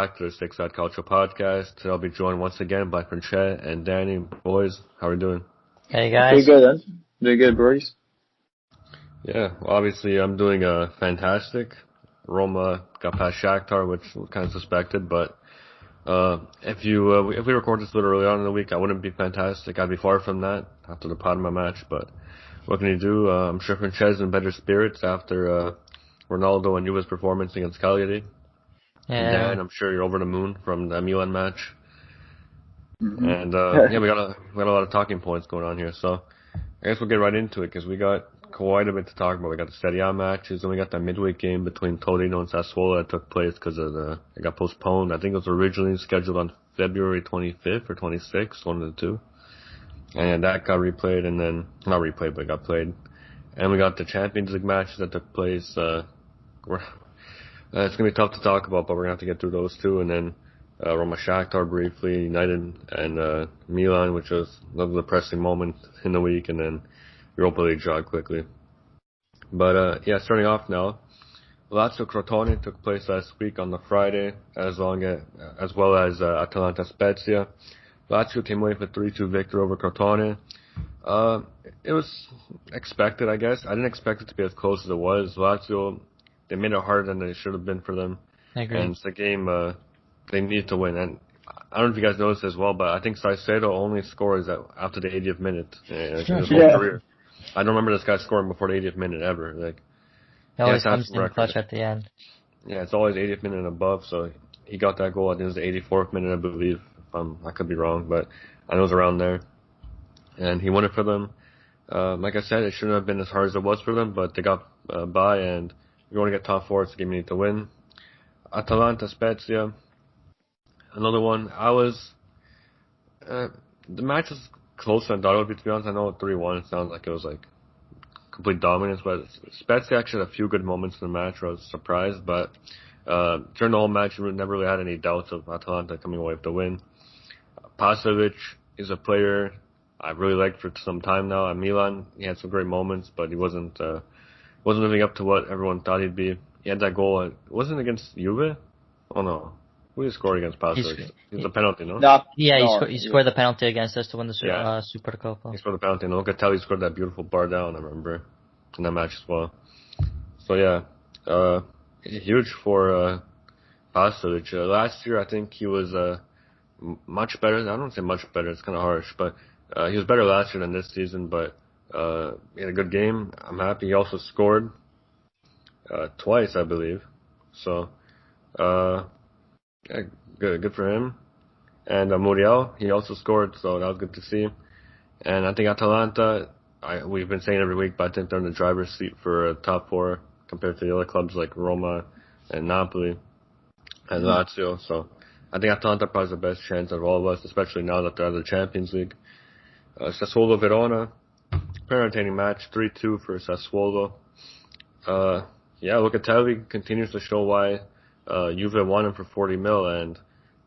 back to the Six Side Calcio podcast. Today I'll be joined once again by Francesco and Danny. Boys, how are we doing? Hey guys. Pretty good, huh? Doing good, boys. Yeah, well, obviously I'm doing fantastic. Roma got past Shakhtar, which was kind of suspected, but if we record this a little early on in the week, I wouldn't be fantastic. I'd be far from that after the Parma match, but what can you do? I'm sure Francesco's in better spirits after Ronaldo and Juve's performance against Cagliari. Yeah. And Dan, I'm sure you're over the moon from the Milan match. Mm-hmm. And yeah, we got a lot of talking points going on here, so I guess we'll get right into it because we got quite a bit to talk about. We got the Serie A matches, and we got that midweek game between Torino and Sassuolo that took place because it got postponed. I think it was originally scheduled on February 25th or 26th, one of the two. And that got replayed, and then not replayed, but got played. And we got the Champions League matches that took place. It's gonna be tough to talk about, but we're gonna have to get through those two, and then Roma Shakhtar briefly, United and Milan, which was another depressing moment in the week, and then Europa League draw quickly. But yeah, starting off now, Lazio-Crotone took place last week on the Friday, as well as Atalanta-Spezia. Lazio came away with a 3-2 victory over Crotone. It was expected, I guess. I didn't expect it to be as close as it was. Lazio, they made it harder than it should have been for them. I agree. And it's a game they need to win. And I don't know if you guys noticed as well, but I think Saicedo only scores after the 80th minute in his whole career. I don't remember this guy scoring before the 80th minute ever. He always comes in clutch at the end. Yeah, it's always 80th minute and above, so he got that goal. I think it was the 84th minute, I believe. I could be wrong, but I know it was around there. And he won it for them. Like I said, it shouldn't have been as hard as it was for them, but they got by, and if you want to get top four, it's a game you need to win. Atalanta-Spezia, another one. The match was closer than I thought it would be, to be honest. I know 3-1, it sounds like it was like complete dominance, but Spezia actually had a few good moments in the match where I was surprised, but during the whole match, you never really had any doubts of Atalanta coming away with the win. Pasovic is a player I've really liked for some time now. At Milan, he had some great moments, but he wasn't living up to what everyone thought he'd be. He had that goal. It wasn't against Juve? Oh no. Who did he score against Pasovic? It's a penalty, no? He scored the penalty against us to win the Supercoppa. He scored the penalty, and Locatelli scored that beautiful bar down, I remember, in that match as well. So yeah, huge for Pasovic. Last year, I think he was much better. I don't say much better, it's kind of harsh, but he was better last year than this season, but he had a good game. I'm happy. He also scored twice, I believe. So, yeah, good for him. And Muriel, he also scored, so that was good to see. And I think Atalanta, we've been saying every week, but I think they're in the driver's seat for top four compared to the other clubs like Roma and Napoli and Lazio. So I think Atalanta probably has the best chance of all of us, especially now that they're out of the Champions League. Sassuolo Verona, very entertaining match, 3-2 for Sassuolo. Yeah, Locatelli continues to show why Juve won him for 40 mil, and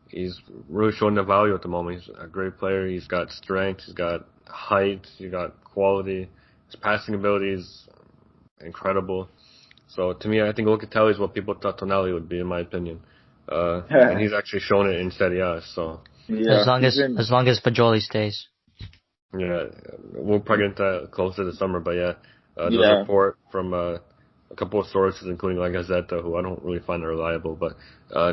he's really showing the value at the moment. He's a great player. He's got strength. He's got height. He's got quality. His passing ability is incredible. So to me, I think Locatelli is what people thought Tonali would be, in my opinion. And he's actually shown it in Serie A. So yeah, as long as Fagioli stays. Yeah, we'll probably get into that closer this summer, but yeah, there's a report from a couple of sources, including La Gazzetta, who I don't really find reliable, but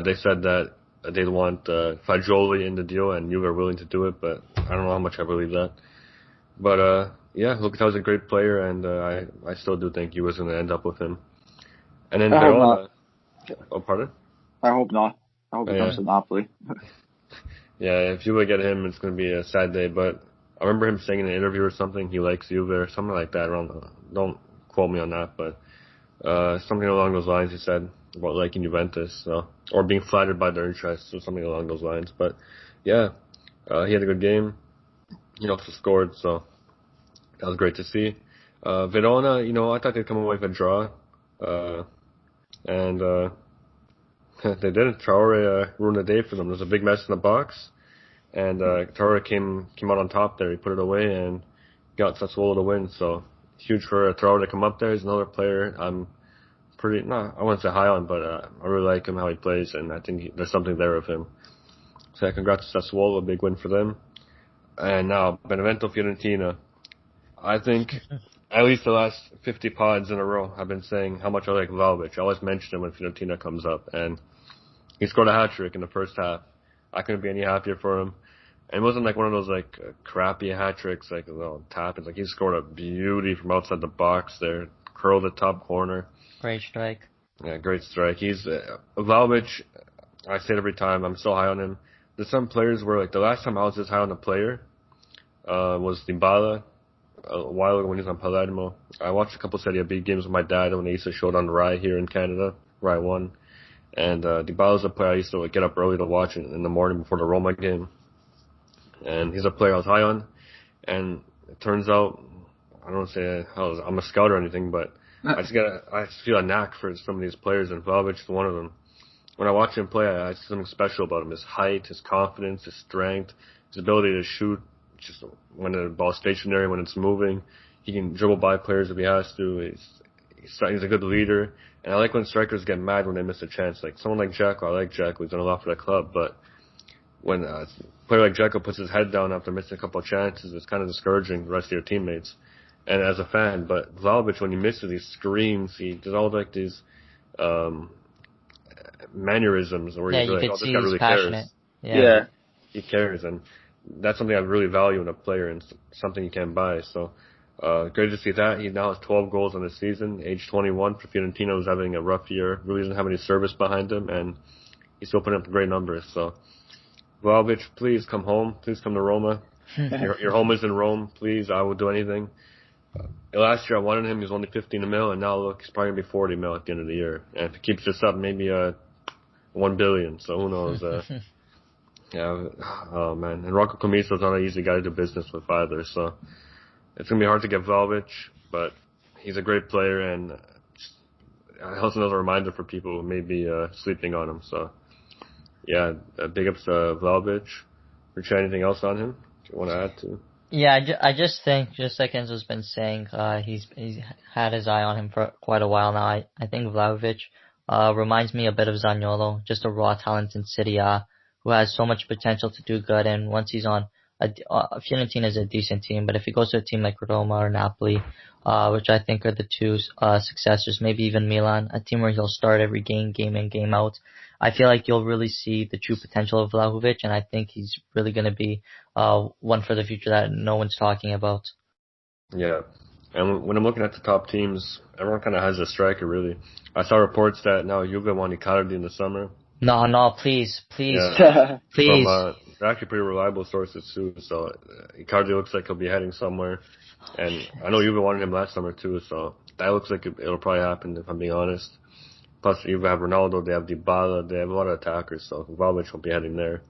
they said that they want Fagioli in the deal, and Juve are willing to do it, but I don't know how much I believe that. But yeah, Locatelli's a great player, and I still do think Juve was going to end up with him. And then Verona. Oh, pardon? I hope not. I hope he comes to Napoli. Yeah, if Juve get him, it's going to be a sad day, but I remember him saying in an interview or something he likes Juve or something like that. Don't quote me on that, but something along those lines he said about liking Juventus, or being flattered by their interests or something along those lines. But yeah, he had a good game. He also scored, so that was great to see. Verona, I thought they'd come away with a draw, and they didn't. Traore ruined the day for them. There was a big mess in the box. And Traore came out on top there. He put it away and got Sassuolo to win. So huge for Traore to come up there. He's another player I'm I wouldn't say high on, but I really like him, how he plays, and I think there's something there of him. So congrats to Sassuolo, a big win for them. And now, Benevento-Fiorentina. I think at least the last 50 pods in a row, I've been saying how much I like Vlahovic. I always mention him when Fiorentina comes up, and he scored a hat-trick in the first half. I couldn't be any happier for him. And it wasn't like one of those like crappy hat-tricks, like tap-ins. Like he scored a beauty from outside the box there, curled the top corner. Great strike. Yeah, great strike. He's Vlahovic. I say it every time. I'm so high on him. There's some players where like the last time I was this high on a player was Dybala a while ago when he was on Palermo. I watched a couple Serie B games with my dad when they used to show it on Rai here in Canada, Rai 1. And Dybala's a player I used to get up early to watch in the morning before the Roma game. And he's a player I was high on. And it turns out, I don't say I'm a scout or anything, but I just feel a knack for some of these players, and Vlahovic is one of them. When I watch him play, I see something special about him. His height, his confidence, his strength, his ability to shoot just when the ball's stationary, when it's moving. He can dribble by players if he has to. He's a good leader. And I like when strikers get mad when they miss a chance. Like someone like Dzeko, I like Dzeko. He's done a lot for the club. But when a player like Dzeko puts his head down after missing a couple of chances, it's kind of discouraging the rest of your teammates. And as a fan, but Vlahovic, when he misses, he screams. He does all like these mannerisms where he's like, "Oh, this guy really cares." Yeah, he cares, and that's something I really value in a player, and something you can't buy. So, great to see that. He now has 12 goals on the season, age 21. For Fiorentina, who's having a rough year, really doesn't have any service behind him, and he's still putting up great numbers. So, Vlahovic, please come home. Please come to Roma. Your home is in Rome. Please, I will do anything. Last year I wanted him. He was only 15 mil, and now look, he's probably gonna be 40 mil at the end of the year. And if he keeps this up, maybe 1 billion. So who knows? Yeah. Oh man. And Rocco Commisso's not an easy guy to do business with either. So it's gonna be hard to get Vlahovic, but he's a great player, and also another reminder for people who may be sleeping on him. So yeah, big ups to Vlahovic. Richard, anything else on him you want to add to? Yeah, I just think, just like Enzo's been saying, he's had his eye on him for quite a while now. I think Vlahovic reminds me a bit of Zaniolo, just a raw talent in Serie A who has so much potential to do good. And once he's on, Fiorentina is a decent team, but if he goes to a team like Roma or Napoli, which I think are the two successors, maybe even Milan, a team where he'll start every game in, game out, I feel like you'll really see the true potential of Vlahovic, and I think he's really going to be one for the future that no one's talking about. Yeah, and when I'm looking at the top teams, everyone kind of has a striker, really. I saw reports that now Juve want Icardi in the summer. No, please. Yeah. Please. They're actually pretty reliable sources, too, so Icardi looks like he'll be heading somewhere. And I know Juve wanted him last summer, too, so that looks like it'll probably happen, if I'm being honest. Plus, you have Ronaldo, they have Dybala, they have a lot of attackers, so Vlahovic will be heading there.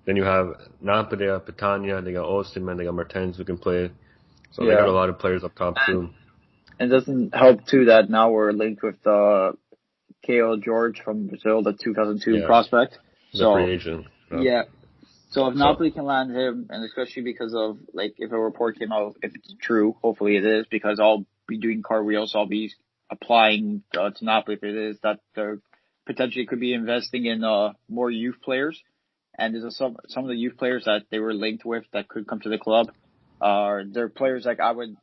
Then you have Napoli, they got Petagna, they got Osimhen, they got Martens who can play. So they got a lot of players up top, too. And it doesn't help, too, that now we're linked with K.O. George from Brazil, the 2002 prospect. The free agent. Yeah. So if Napoli can land him, and especially because of, like, if a report came out, if it's true, hopefully it is, because I'll be doing cartwheels, so I'll be applying to Napoli if it is, that they're potentially could be investing in more youth players. And there's some of the youth players that they were linked with that could come to the club. They're players like I would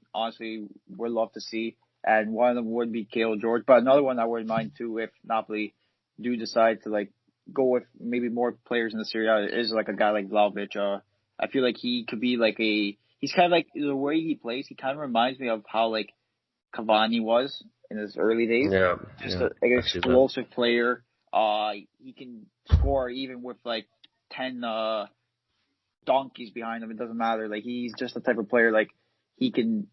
love to see. And one of them would be K.O. George. But another one I wouldn't mind too if Napoli do decide to like go with maybe more players in the Serie A is like a guy like Vlahovic. I feel like he could be like he's kind of like the way he plays. He kind of reminds me of how like Cavani was in his early days. Yeah. Just an explosive player. He can score even with like 10 donkeys behind him. It doesn't matter. Like he's just the type of player like he can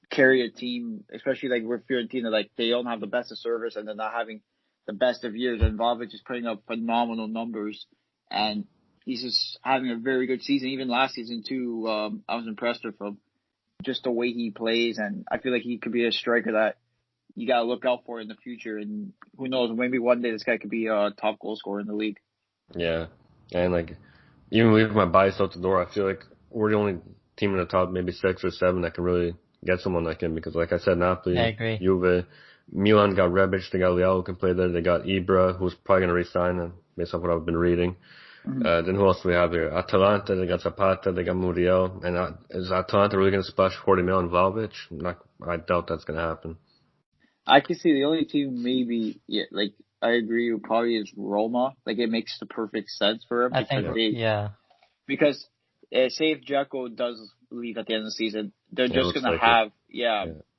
carry a team, especially like with Fiorentina. Like they don't have the best of service and they're not having the best of years. And Vlahovic is putting up phenomenal numbers, and he's just having a very good season. Even last season too, I was impressed with him, just the way he plays, and I feel like he could be a striker that you gotta look out for in the future. And who knows, maybe one day this guy could be a top goal scorer in the league. Yeah, and like even leaving my bias out the door, I feel like we're the only team in the top maybe 6 or 7 that can really get someone like him, because like I said, Napoli, Juve, Milan got Rebic, they got Leao who can play there, they got Ibra, who's probably going to resign, based off what I've been reading. Then who else do we have here? Atalanta, they got Zapata, they got Muriel. And is Atalanta really going to splash 40 mil on Vlahovic? I doubt that's going to happen. I can see the only team maybe, I agree with probably is Roma. Like, it makes the perfect sense for him. Because say if Dzeko does leave at the end of the season, they're just going to have,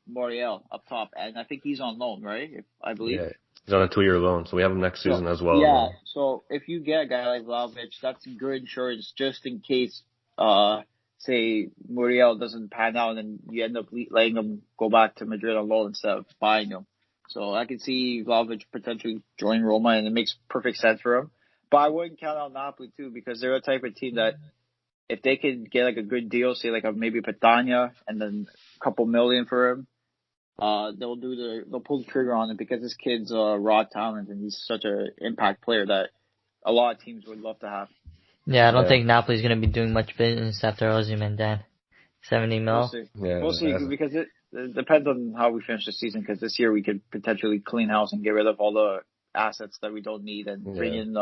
Muriel up top. And I think he's on loan, right? I believe. Yeah. He's on a 2-year loan, so we have him next season as well. Yeah, so if you get a guy like Vlahovic, that's good insurance just in case, say, Muriel doesn't pan out and you end up letting him go back to Madrid on loan instead of buying him. So I can see Vlahovic potentially joining Roma, and it makes perfect sense for him. But I wouldn't count out Napoli, too, because they're a type of team that if they could get like a good deal, say like maybe Petagna and then a couple million for him, they'll pull the trigger on it because this kid's raw talent and he's such an impact player that a lot of teams would love to have. Yeah, I don't think Napoli's going to be doing much business after Osimhen, Dan. 70 mil? We'll see because it depends on how we finish the season, because this year we could potentially clean house and get rid of all the assets that we don't need and bring in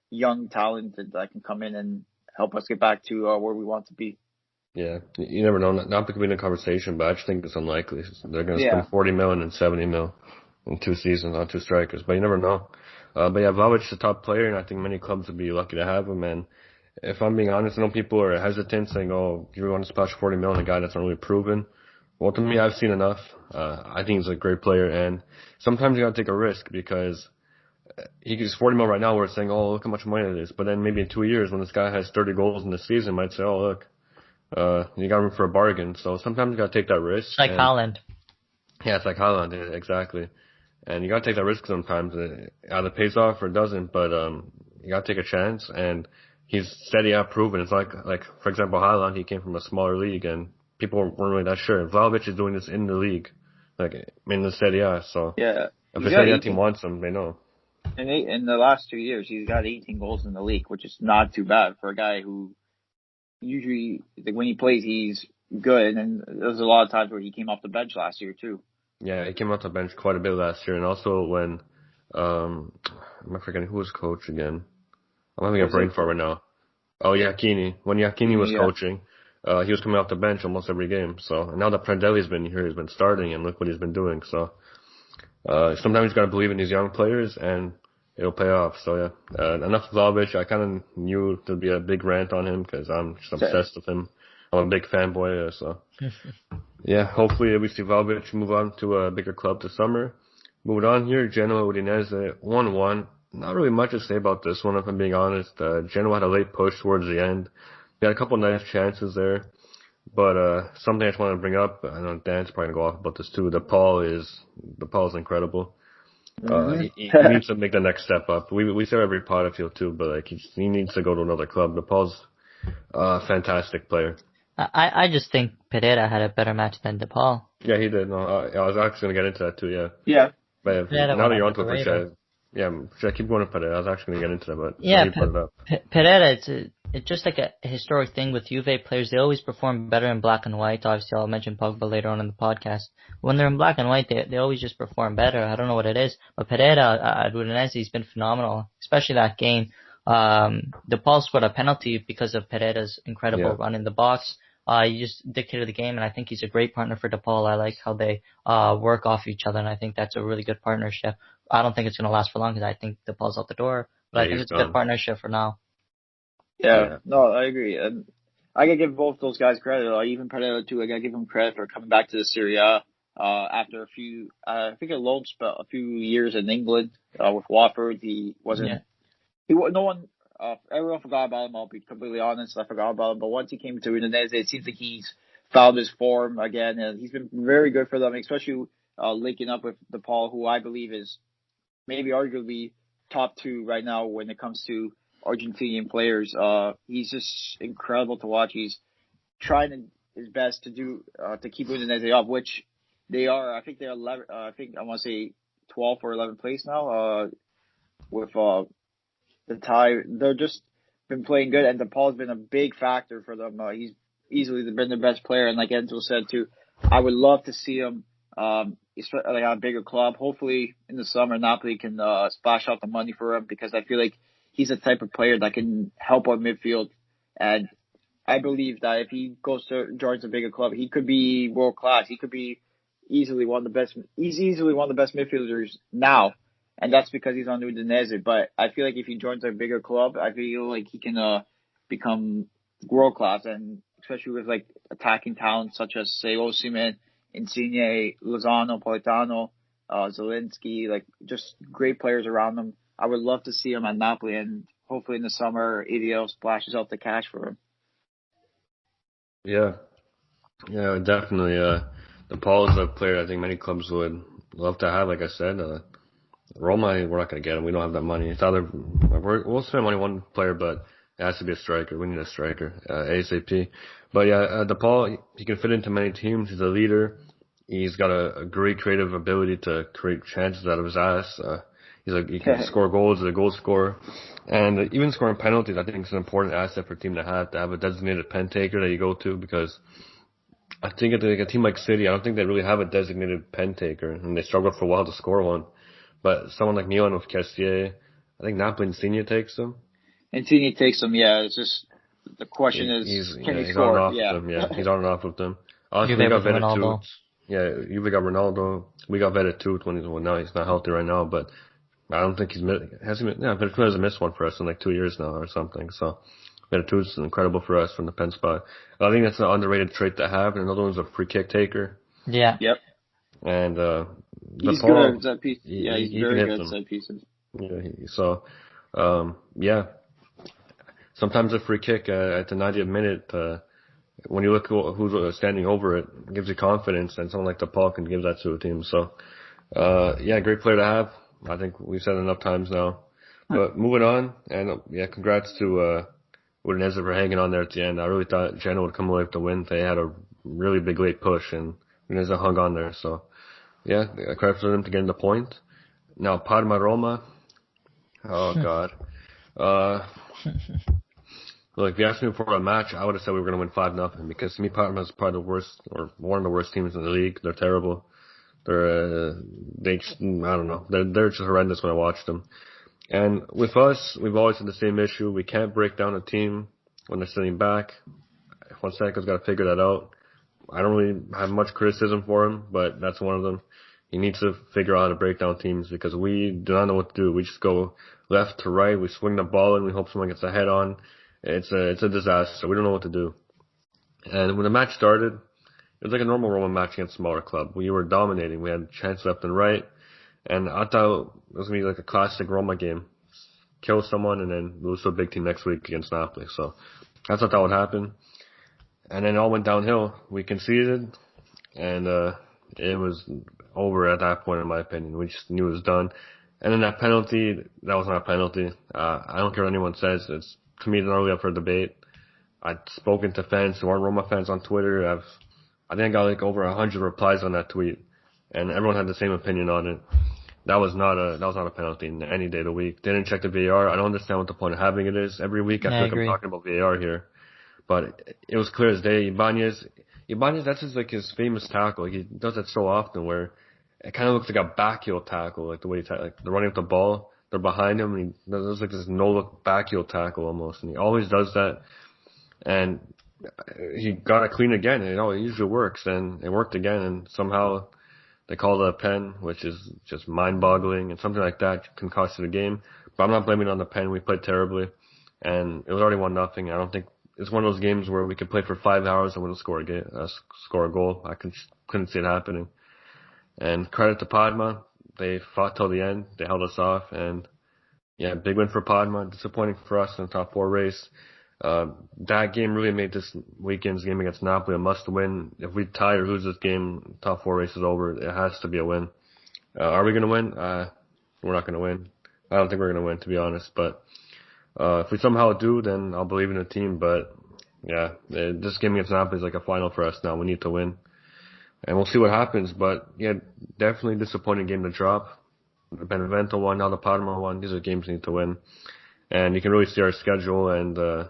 young talent that can come in and help us get back to where we want to be. Yeah, you never know. Napoli could be in a conversation, but I just think it's unlikely. They're going to spend 40 million and 70 mil in 2 seasons on 2 strikers, but you never know. But yeah, Vlavic's a top player, and I think many clubs would be lucky to have him. And if I'm being honest, I know people are hesitant, saying, "Oh, you want to splash 40 mil on a guy that's not really proven." Well, to me, I've seen enough. I think he's a great player, and sometimes you got to take a risk because he gets 40 mil right now. Where it's saying, "Oh, look how much money it is," but then maybe in 2 years, when this guy has 30 goals in the season, might say, "Oh, look." You got room for a bargain, so sometimes you gotta take that risk. It's like Haaland. Yeah, it's like Haaland, exactly. And you gotta take that risk sometimes. It either pays off or it doesn't, but you gotta take a chance. And he's Serie A proven. It's like for example, Haaland, he came from a smaller league, and people weren't really that sure. Vlahovic is doing this in the league, in the Serie A. So if the Serie A team wants him, they know. And in the last 2 years, he's got 18 goals in the league, which is not too bad for a guy who. Usually, when he plays, he's good, and there's a lot of times where he came off the bench last year too. Yeah, he came off the bench quite a bit last year, and also when I'm forgetting who was coach again. I'm having a brain fart right now. Oh, Iachini. When Iachini was coaching, he was coming off the bench almost every game. So now that Prandelli's been here, he's been starting, and look what he's been doing. So sometimes you got to believe in these young players, and it'll pay off. So yeah, enough of Vlahovic. I kind of knew there'd be a big rant on him because I'm just obsessed with him. I'm a big fanboy. So yeah, hopefully we see Vlahovic move on to a bigger club this summer. Moving on here, Genoa-Udinese 1-1. Not really much to say about this one, if I'm being honest. Genoa had a late push towards the end. They had a couple nice chances there. But something I just want to bring up, I know Dan's probably going to go off about this too. The Paul is incredible. He needs to make the next step up. We say every pod I feel too, but he needs to go to another club. The Paul's a fantastic player. I just think Pereira had a better match than DePaul. Yeah, he did. No, I was actually going to get into that too. Yeah. Yeah. But now that you're onto it, should I keep going with Pereira? I was actually going to get into that, but Pereira, it's just like a historic thing with Juve players. They always perform better in black and white. Obviously, I'll mention Pogba later on in the podcast. When they're in black and white, they always just perform better. I don't know what it is, but Pereira at Udinese, he's been phenomenal, especially that game. DePaul scored a penalty because of Pereira's incredible run in the box. He just dictated the game, and I think he's a great partner for DePaul. I like how they work off each other, and I think that's a really good partnership. I don't think it's going to last for long because I think DePaul's out the door, but I think it's a good partnership for now. Yeah, no, I agree. And I gotta give both those guys credit. Even Pereira too. I gotta give him credit for coming back to the Serie A after a few, I think a loan spell, a few years in England with Watford. He wasn't. Everyone forgot about him. I'll be completely honest. I forgot about him. But once he came to Udinese, it seems like he's found his form again, and he's been very good for them, especially linking up with DePaul, who I believe is maybe arguably top 2 right now when it comes to Argentinian players. He's just incredible to watch. He's trying his best to do to keep Udinese up, which they are. I think they're 11. I want to say 12th or 11th place now. With the tie, they're just been playing good, and DePaul's been a big factor for them. He's easily been the best player, and like Enzo said too, I would love to see him like a bigger club. Hopefully in the summer Napoli can splash out the money for him because I feel like he's the type of player that can help out midfield. And I believe that if he joins a bigger club, he could be world class. He could be easily one of the best. He's easily one of the best midfielders now, and that's because he's on Udinese. But I feel like if he joins a bigger club, I feel like he can become world class, and especially with like attacking talent such as say Osimhen, Insigne, Lozano, Politano, Zelensky, like just great players around him. I would love to see him at Napoli, and hopefully in the summer ADL splashes out the cash for him. Yeah, definitely. The Paul is a player I think many clubs would love to have. Like I said, Roma, we're not going to get him. We don't have that money. It's either we'll spend money on one player, but it has to be a striker. We need a striker ASAP. But yeah, DePaul, he can fit into many teams. He's a leader. He's got a great creative ability to create chances out of his ass. He can score goals. He's a goal scorer. And even scoring penalties, I think is an important asset for a team to have a designated pen taker that you go to, because I think at a team like City, I don't think they really have a designated pen taker, and they struggled for a while to score one. But someone like Milan with Cassier, I think Napoli Insigne takes them. Insigne takes them, yeah. It's just the question is, can he score? He's on and off with them. Also, we got Vettel too. Yeah, we got Ronaldo. We got Vettel too. Now he's not healthy right now, but I don't think Vettel hasn't missed one for us in like 2 years now or something. So Vettel is incredible for us from the pen spot. I think that's an underrated trait to have. And another one's a free kick taker. Yeah. Yep. And he's good at set pieces. Yeah, he's very good at set pieces. Yeah, sometimes a free kick at the 90th minute, when you look who's standing over it, gives you confidence, and someone like DePaul can give that to a team. So, great player to have. I think we've said it enough times now. But moving on, and congrats to Udinese for hanging on there at the end. I really thought Genoa would come away with the win. They had a really big late push, and Udinese hung on there. So, credit for them to get the point. Now, Parma-Roma. Oh, God. Look, if you asked me before a match, I would have said we were going to win 5-0, because to me, Parma is probably the worst, or one of the worst teams in the league. They're terrible. I don't know. They're just horrendous when I watch them. And with us, we've always had the same issue. We can't break down a team when they're sitting back. Fonseca's got to figure that out. I don't really have much criticism for him, but that's one of them. He needs to figure out how to break down teams, because we do not know what to do. We just go left to right. We swing the ball and we hope someone gets a head on. It's a disaster. We don't know what to do. And when the match started, it was like a normal Roma match against a smaller club. We were dominating. We had chance left and right. And I thought it was going to be like a classic Roma game. Kill someone and then lose to a big team next week against Napoli. So I thought that would happen. And then it all went downhill. We conceded, and it was over at that point, in my opinion. We just knew it was done. And then that penalty, that was not a penalty. I don't care what anyone says. It's, to me, it's not really up for debate. I've spoken to fans who aren't Roma fans on Twitter. I think I got like over 100 replies on that tweet, and everyone had the same opinion on it. That was not a penalty any day of the week. They didn't check the VAR. I don't understand what the point of having it is. Every week I feel like I'm talking about VAR here. But it was clear as day. Ibanez, that's just like his famous tackle. He does that so often where it kind of looks like a back heel tackle, like the way like they're running with the ball, they're behind him, and he does like this no-look back heel tackle almost. And he always does that. And he got it clean again. And, it usually works, and it worked again. And somehow they called it a pen, which is just mind-boggling. And something like that can cost you the game. But I'm not blaming it on the pen. We played terribly, and it was already 1-0. I don't think it's one of those games where we could play for 5 hours and we'll score a goal. I couldn't see it happening. And credit to Parma. They fought till the end. They held us off. And big win for Parma. Disappointing for us in the top 4 race. That game really made this weekend's game against Napoli a must win. If we tie or lose this game, top 4 race is over. It has to be a win. Are we going to win? We're not going to win. I don't think we're going to win, to be honest. But if we somehow do, then I'll believe in the team. But this game against Napoli is like a final for us now. We need to win, and we'll see what happens. But definitely disappointing game to drop. The Benevento one, now the Parma one. These are games we need to win, and you can really see our schedule and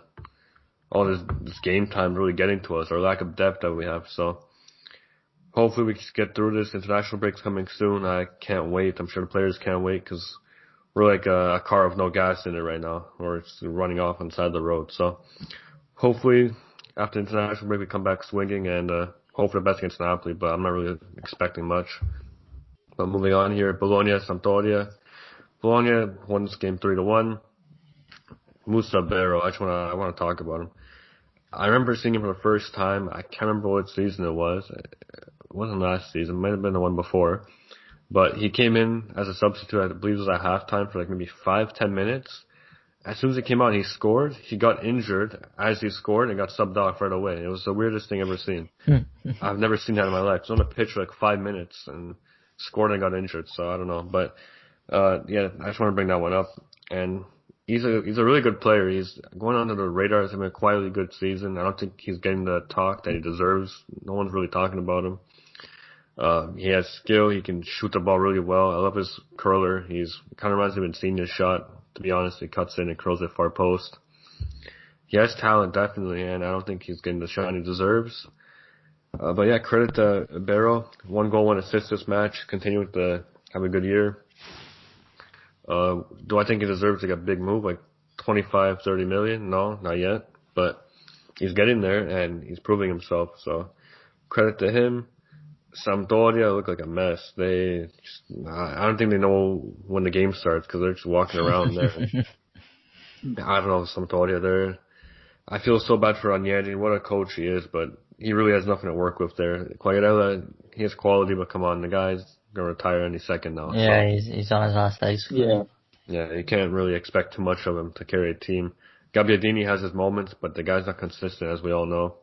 all this game time really getting to us. Our lack of depth that we have. So hopefully we can get through this. International break's coming soon. I can't wait. I'm sure the players can't wait because we're like a car with no gas in it right now, or it's running off on the side of the road. So hopefully after international break we come back swinging and hopefully the best against Napoli, but I'm not really expecting much. But moving on here, Bologna-Sampdoria. Bologna won this game 3-1. Musa Barrow, I want to talk about him. I remember seeing him for the first time. I can't remember what season it was. It wasn't last season. It might have been the one before. But he came in as a substitute, I believe it was at halftime for like maybe 5-10 minutes. As soon as he came out and he scored, he got injured as he scored and got subbed off right away. It was the weirdest thing I've ever seen. I've never seen that in my life. He was on the pitch for like 5 minutes and scored and got injured, so I don't know. But yeah, I just want to bring that one up. And he's a really good player. He's going under the radar. He's having a quietly good season. I don't think he's getting the talk that he deserves. No one's really talking about him. He has skill. He can shoot the ball really well. I love his curler. He's kind of reminds me of Insigne's shot. To be honest, he cuts in and curls it far post. He has talent, definitely, and I don't think he's getting the shine he deserves. But yeah, credit to Barrow. 1 goal, 1 assist this match. Continue to have a good year. Do I think he deserves like a big move, like 25, 30 million? No, not yet. But he's getting there and he's proving himself. So credit to him. Sampdoria look like a mess. I don't think they know when the game starts because they're just walking around there. I don't know, Sampdoria there. I feel so bad for Ranieri. What a coach he is, but he really has nothing to work with there. Quagliarella, he has quality, but come on, the guy's gonna retire any second now. Yeah, so. He's on his last legs. Yeah. Yeah, you can't really expect too much of him to carry a team. Gabbiadini has his moments, but the guy's not consistent, as we all know.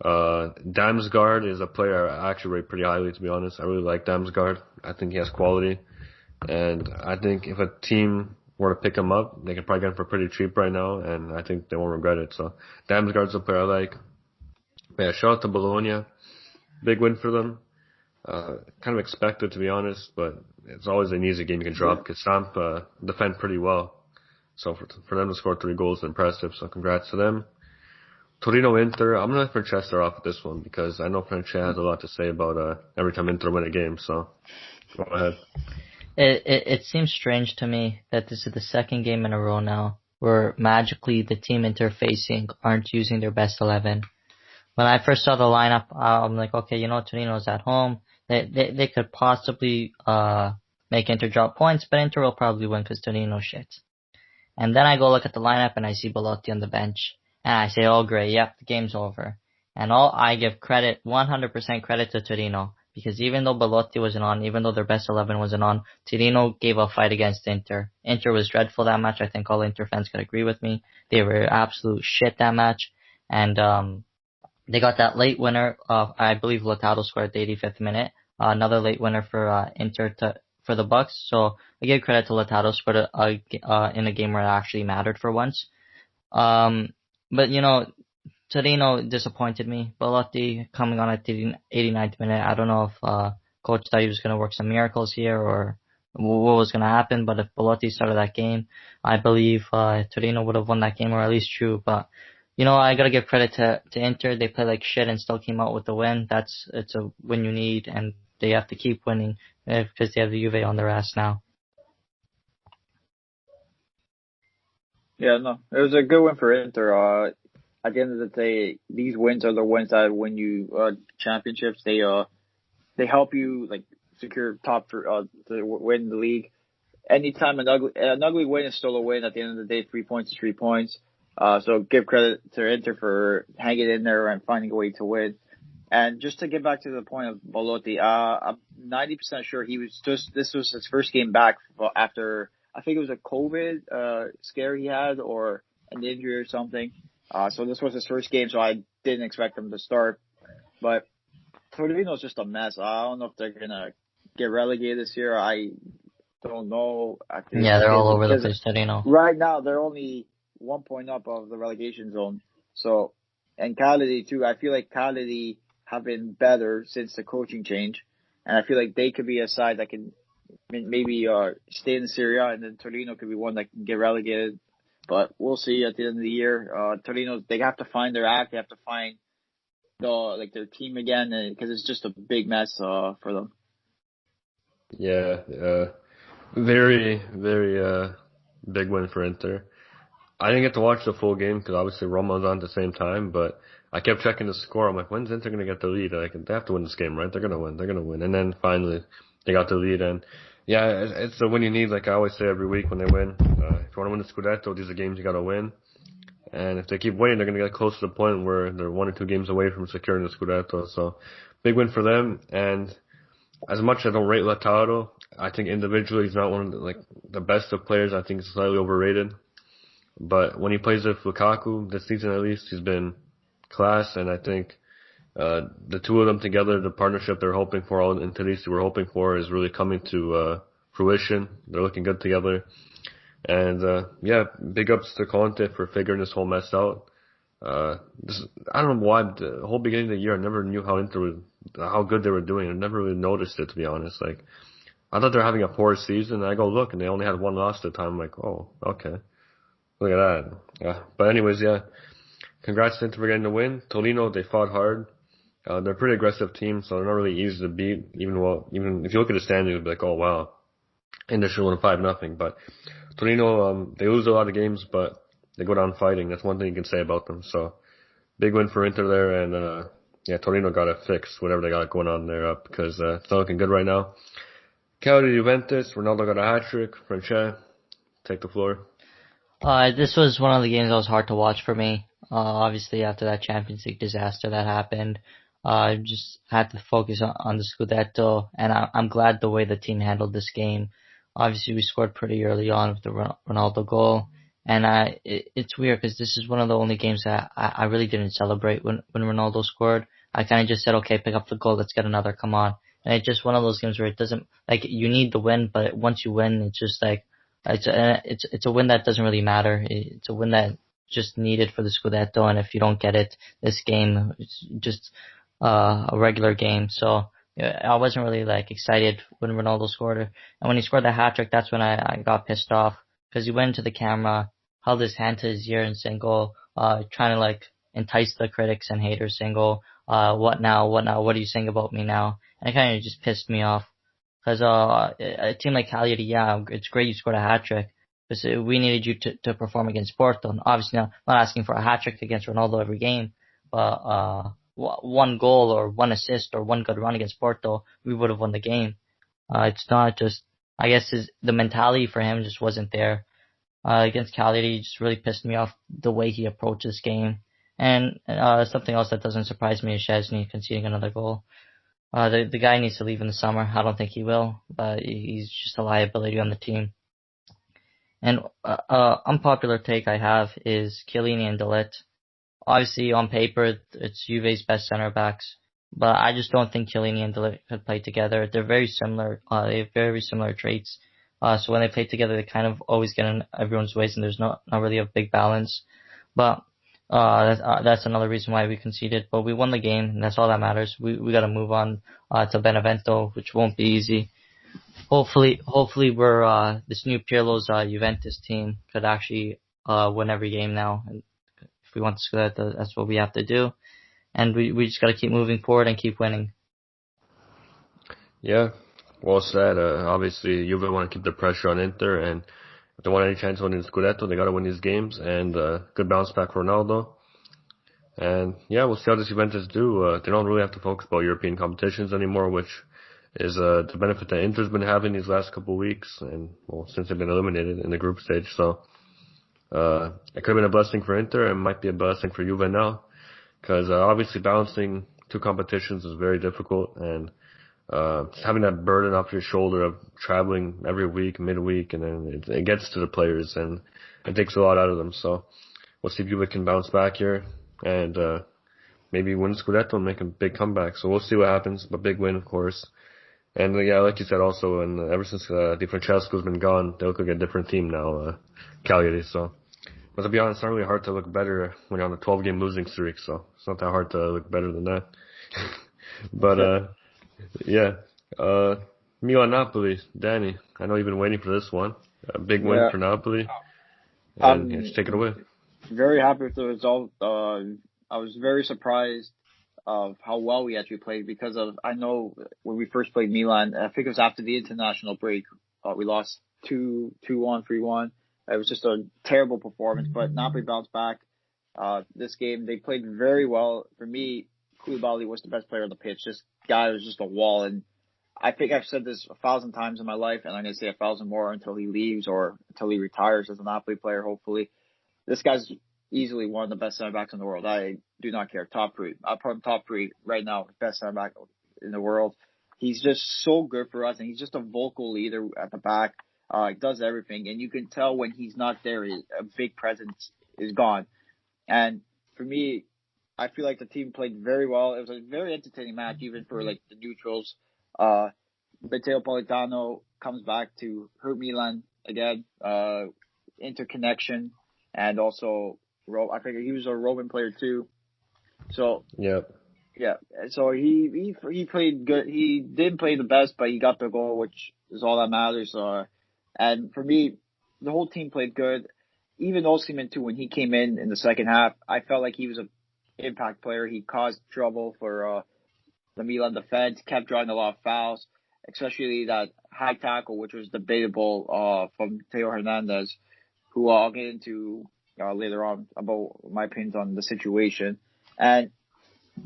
Damsgaard is a player I actually rate pretty highly, to be honest. I really like Damsgaard. I think he has quality. And I think if a team were to pick him up, they could probably get him for pretty cheap right now, and I think they won't regret it. So Damsgaard's a player I like. But yeah, shout out to Bologna. Big win for them. Kind of expected, to be honest, but it's always an easy game you can drop because Samp defend pretty well. So for them to score 3 goals is impressive, so congrats to them. Torino-Inter, I'm going to let Francesco start off with this one because I know Francesco has a lot to say about every time Inter win a game, so go ahead. It seems strange to me that this is the second game in a row now where magically the team Inter facing aren't using their best 11. When I first saw the lineup, I'm like, okay, Torino's at home. They could possibly make Inter drop points, but Inter will probably win because Torino's shit. And then I go look at the lineup and I see Belotti on the bench. And I say, oh great, yep, the game's over. And I give 100% credit to Torino. Because even though Belotti wasn't on, even though their best 11 wasn't on, Torino gave a fight against Inter. Inter was dreadful that match. I think all Inter fans could agree with me. They were absolute shit that match. And they got that late winner. I believe Lautaro scored at the 85th minute. Another late winner for Inter for the Bucks. So I give credit to Lautaro, scored in a game where it actually mattered for once. But Torino disappointed me. Belotti coming on at the 89th minute. I don't know if coach thought he was going to work some miracles here or what was going to happen. But if Belotti started that game, I believe Torino would have won that game, or at least true. But I got to give credit to Inter. They played like shit and still came out with the win. It's a win you need, and they have to keep winning because they have the Juve on their ass now. Yeah, no, it was a good win for Inter. At the end of the day, these wins are the wins that win you championships. They help you like secure top to win the league. Anytime an ugly win is still a win. At the end of the day, 3 points is 3 points. So give credit to Inter for hanging in there and finding a way to win. And just to get back to the point of Belotti, I'm 90% sure this was his first game back after, I think it was a COVID scare he had or an injury or something. So this was his first game, so I didn't expect him to start. But Torino's just a mess. I don't know if they're gonna get relegated this year. I don't know. Yeah, they're all over the place, Torino. Right now, they're only 1 point up of the relegation zone. So, and Cagliari too. I feel like Cagliari have been better since the coaching change, and I feel like they could be a side that can maybe stay in the Serie A, and then Torino could be one that can get relegated. But we'll see at the end of the year. Torino, they have to find their act. They have to find their team again, because it's just a big mess for them. Yeah, very, very big win for Inter. I didn't get to watch the full game because obviously Roma was on at the same time, but I kept checking the score. I'm like, when's Inter going to get the lead? Like, they have to win this game, right? They're going to win. They're going to win. And then finally, they got the lead. And yeah, it's the win you need. Like I always say every week when they win, if you want to win the Scudetto, these are games you got to win. And if they keep winning, they're going to get close to the point where they're 1 or 2 games away from securing the Scudetto. So big win for them. And as much as I don't rate Lautaro, I think individually he's not one of the best of players. I think he's slightly overrated. But when he plays with Lukaku, this season at least, he's been class, and I think the two of them together, the partnership they're hoping for, all in Tedesco we're hoping for, is really coming to fruition. They're looking good together. And yeah, big ups to Conte for figuring this whole mess out. I don't know why, the whole beginning of the year I never knew how good they were doing. I never really noticed it, to be honest. Like, I thought they were having a poor season, and I go look, and they only had 1 loss at the time. I'm like, oh, okay. Look at that. Yeah. But anyways, yeah. Congrats to Inter for getting the win. Torino, they fought hard. They're a pretty aggressive team, so they're not really easy to beat. Even if you look at the standings, you'll be like, oh wow, Inter should win 5-0. But Torino, they lose a lot of games, but they go down fighting. That's one thing you can say about them. So big win for Inter there, and yeah, Torino got to fix whatever they got going on there because it's not looking good right now. Cagliari-Juventus, Ronaldo got a hat trick. Francesco, take the floor. This was one of the games that was hard to watch for me. Obviously after that Champions League disaster that happened, I just had to focus on the Scudetto, and I'm glad the way the team handled this game. Obviously we scored pretty early on with the Ronaldo goal, and it's weird because this is one of the only games that I really didn't celebrate when Ronaldo scored. I kind of just said, okay, pick up the goal, let's get another, come on. And it's just one of those games where it doesn't, like, you need the win, but once you win, it's just like, it's a win that doesn't really matter. It's a win that just needed for the Scudetto, and if you don't get it this game, it's just a regular game. So yeah, I wasn't really like excited when Ronaldo scored it. And when he scored the hat trick, that's when I got pissed off because he went into the camera, held his hand to his ear and saying, "Oh, trying to like entice the critics and haters, saying, "Oh, what now? What now? What are you saying about me now?" And it kind of just pissed me off. Because a team like Cagliari, yeah, it's great you scored a hat trick, but we needed you to perform against Porto. And obviously, not asking for a hat trick against Ronaldo every game, but 1 goal or 1 assist or 1 good run against Porto, we would have won the game. It's not just, I guess the mentality for him just wasn't there. Against Cagliari, it just really pissed me off the way he approached this game. And something else that doesn't surprise me is Szczęsny conceding another goal. The guy needs to leave in the summer. I don't think he will, but he's just a liability on the team. And unpopular take I have is Chiellini and De Ligt. Obviously, on paper, it's Juve's best center backs, but I just don't think Chiellini and De Ligt could play together. They're very similar. They have very similar traits. So when they play together, they kind of always get in everyone's ways, and there's not really a big balance. But that's another reason why we conceded, but we won the game, and that's all that matters. We got to move on to Benevento, which won't be easy. Hopefully, we're this new Pirlo's Juventus team could actually win every game now. And if we want to score that, that's what we have to do, and we just got to keep moving forward and keep winning. Yeah, well said. Obviously, Juve want to keep the pressure on Inter, and if they want any chance of winning the Scudetto, they got to win these games, and good bounce back for Ronaldo. And yeah, we'll see how this Juventus do. They don't really have to focus about European competitions anymore, which is the benefit that Inter's been having these last couple of weeks, and well, since they've been eliminated in the group stage. So it could have been a blessing for Inter, and might be a blessing for Juve now, because obviously balancing 2 competitions is very difficult, and having that burden off your shoulder of traveling every week, midweek, and then it gets to the players, and it takes a lot out of them. So we'll see if Juve can bounce back here and maybe win Scudetto and make a big comeback. So we'll see what happens, but big win, of course. And yeah, like you said also, and ever since Di Francesco's been gone, they look like a different team now, Cagliari. So, but to be honest, it's not really hard to look better when you're on a 12-game losing streak, so it's not that hard to look better than that. But yeah, Milan-Napoli, Danny, I know you've been waiting for this one. A big win for Napoli, and just take it away. Very happy with the result. I was very surprised of how well we actually played because of, I know when we first played Milan, I think it was after the international break, we lost 2-1, 3-1. It was just a terrible performance, but Napoli bounced back. This game, they played very well. For me, Koulibaly was the best player on the pitch. This guy was just a wall, and I think I've said this 1,000 times in my life, and I'm going to say 1,000 more until he leaves or until he retires as a Napoli player, hopefully. This guy's easily one of the best center backs in the world. I do not care. Top three. I'll put him top three right now. Best center back in the world. He's just so good for us, and he's just a vocal leader at the back. He does everything, and you can tell when he's not there, a big presence is gone. And for me, I feel like the team played very well. It was a very entertaining match, even for like the neutrals. Matteo Politano comes back to hurt Milan again. Interconnection, and also I think he was a Roman player too. So Yep. yeah. So he played good. He didn't play the best, but he got the goal, which is all that matters. And for me, the whole team played good. Even Osimhen too, when he came in the second half, I felt like he was an impact player. He caused trouble for the Milan defense, kept drawing a lot of fouls, especially that high tackle, which was debatable from Theo Hernandez, who I'll get into later on about my opinions on the situation. And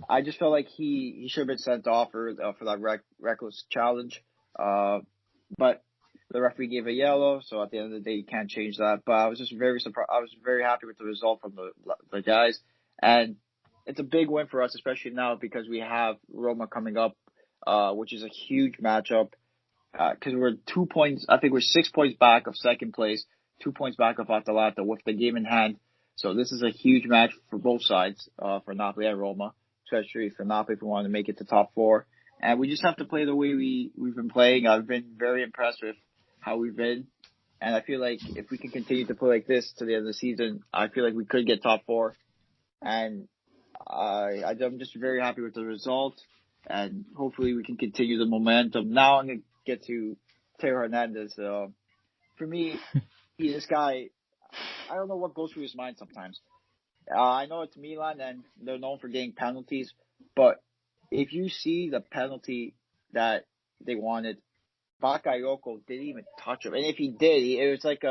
I just felt like he should have been sent off for that reckless challenge. But the referee gave a yellow, so at the end of the day, you can't change that. But I was just very surprised. I was very happy with the result from the guys. And it's a big win for us, especially now because we have Roma coming up, which is a huge matchup. Because we're 2 points, I think we're 6 points back of second place, 2 points back of Atalanta with the game in hand. So this is a huge match for both sides, for Napoli and Roma, especially for Napoli if we want to make it to top four. And we just have to play the way we've been playing. I've been very impressed with how we've been. And I feel like if we can continue to play like this to the end of the season, I feel like we could get top four. And I'm just very happy with the result. And hopefully we can continue the momentum. Now I'm going to get to Theo Hernandez. For me, this guy, I don't know what goes through his mind sometimes. I know it's Milan and they're known for getting penalties, but if you see the penalty that they wanted, Bakayoko didn't even touch him. And if he did, it was like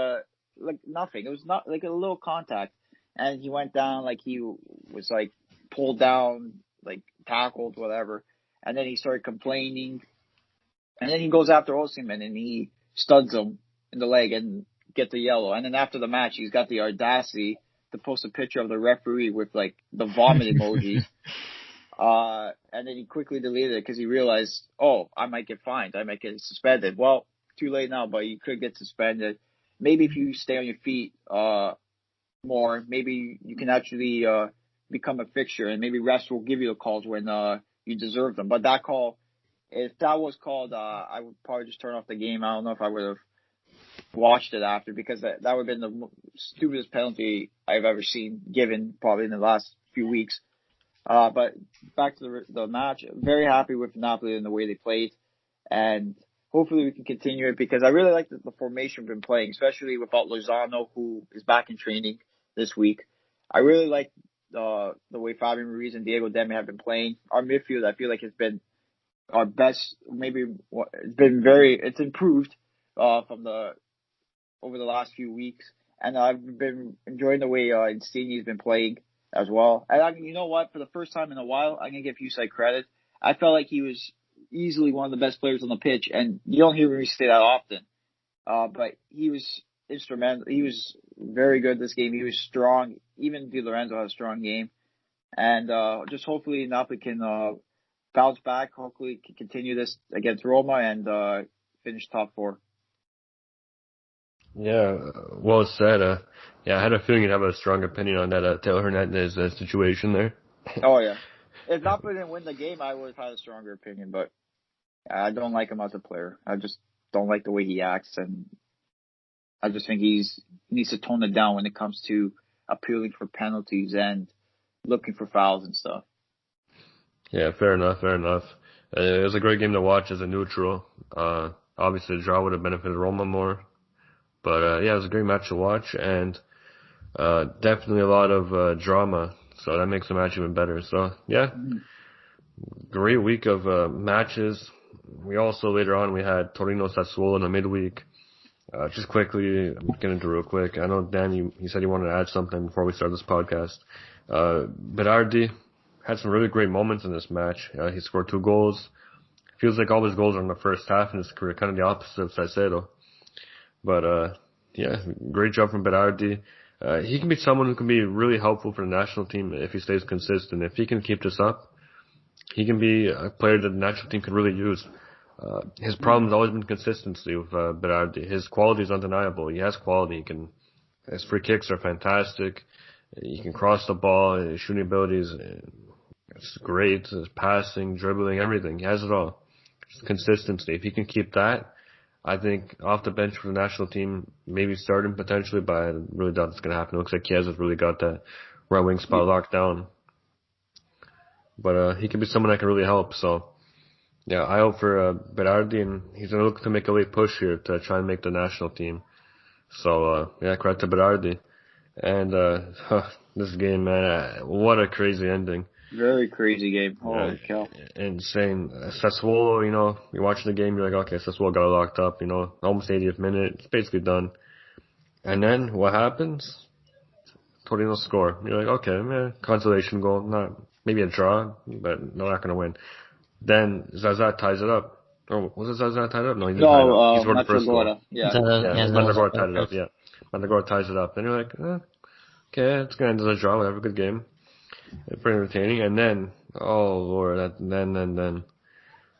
nothing. It was not like a little contact. And he went down like he was like pulled down, like tackled, whatever. And then he started complaining. And then he goes after Osimhen and he studs him in the leg and gets the yellow. And then after the match, he's got the audacity to post a picture of the referee with like the vomit emojis. And then he quickly deleted it because he realized, oh, I might get fined. I might get suspended. Well, too late now, but you could get suspended. Maybe if you stay on your feet more, maybe you can actually become a fixture, and maybe refs will give you the calls when you deserve them. But that call, if that was called, I would probably just turn off the game. I don't know if I would have watched it after, because that would have been the stupidest penalty I've ever seen given probably in the last few weeks. But back to the match, very happy with Napoli and the way they played, and hopefully we can continue it because I really like the formation we've been playing, especially without Lozano, who is back in training this week. I really like the way Fabian Ruiz and Diego Demme have been playing. Our midfield, I feel like, has been our best. Maybe it's improved over the last few weeks, and I've been enjoying the way Insigne's been playing as well. And you know what? For the first time in a while, I'm gonna give Yusai credit. I felt like he was easily one of the best players on the pitch, and you don't hear me say that often. But he was instrumental. He was very good this game. He was strong. Even Di Lorenzo had a strong game, and just hopefully Napoli can bounce back. Hopefully can continue this against Roma and finish top four. Yeah, well said. I had a feeling you'd have a strong opinion on that Theo Hernandez situation there. Oh, yeah. If Napoli didn't win the game, I would have had a stronger opinion, but I don't like him as a player. I just don't like the way he acts, and I just think he needs to tone it down when it comes to appealing for penalties and looking for fouls and stuff. Yeah, fair enough. It was a great game to watch as a neutral. Obviously, the draw would have benefited Roma more. But, it was a great match to watch, and definitely a lot of drama, so that makes the match even better. So, yeah, great week of matches. We also, later on, we had Torino-Sassuolo in the midweek. Just quickly, I'm get into real quick. I know, Dan, you said you wanted to add something before we start this podcast. Berardi had some really great moments in this match. He scored 2 goals. Feels like all his goals are in the first half in his career, kind of the opposite of Caicedo. But, yeah, great job from Berardi. He can be someone who can be really helpful for the national team if he stays consistent. If he can keep this up, he can be a player that the national team could really use. His problem has always been consistency with Berardi. His quality is undeniable. He has quality. His free kicks are fantastic. He can cross the ball. His shooting abilities, it's great. His passing, dribbling, everything. He has it all. Just consistency. If he can keep that, I think off the bench for the national team, maybe starting potentially, but I really doubt it's going to happen. It looks like Chiesa's really got that right wing spot locked down. But he can be someone that can really help. So, yeah, I hope for Berardi, and he's going to look to make a late push here to try and make the national team. So, yeah, credit to Berardi. And this game, man, what a crazy ending. Very crazy game. Holy cow. Insane. Sassuolo, you're watching the game, you're like, okay, Sassuolo got it locked up, almost 80th minute. It's basically done. And then what happens? Torino score. You're like, okay, consolation goal. Maybe a draw, but they're not going to win. Then Zaza ties it up. Oh, was it Zaza tied it up? No, he didn't tie it up. He scored the first goal. Yeah. Mandagora tied it up, yeah. Mandagora ties it up. Then you're like, okay, it's going to end as a draw. Whatever, good game. Pretty entertaining. And then, oh Lord, then.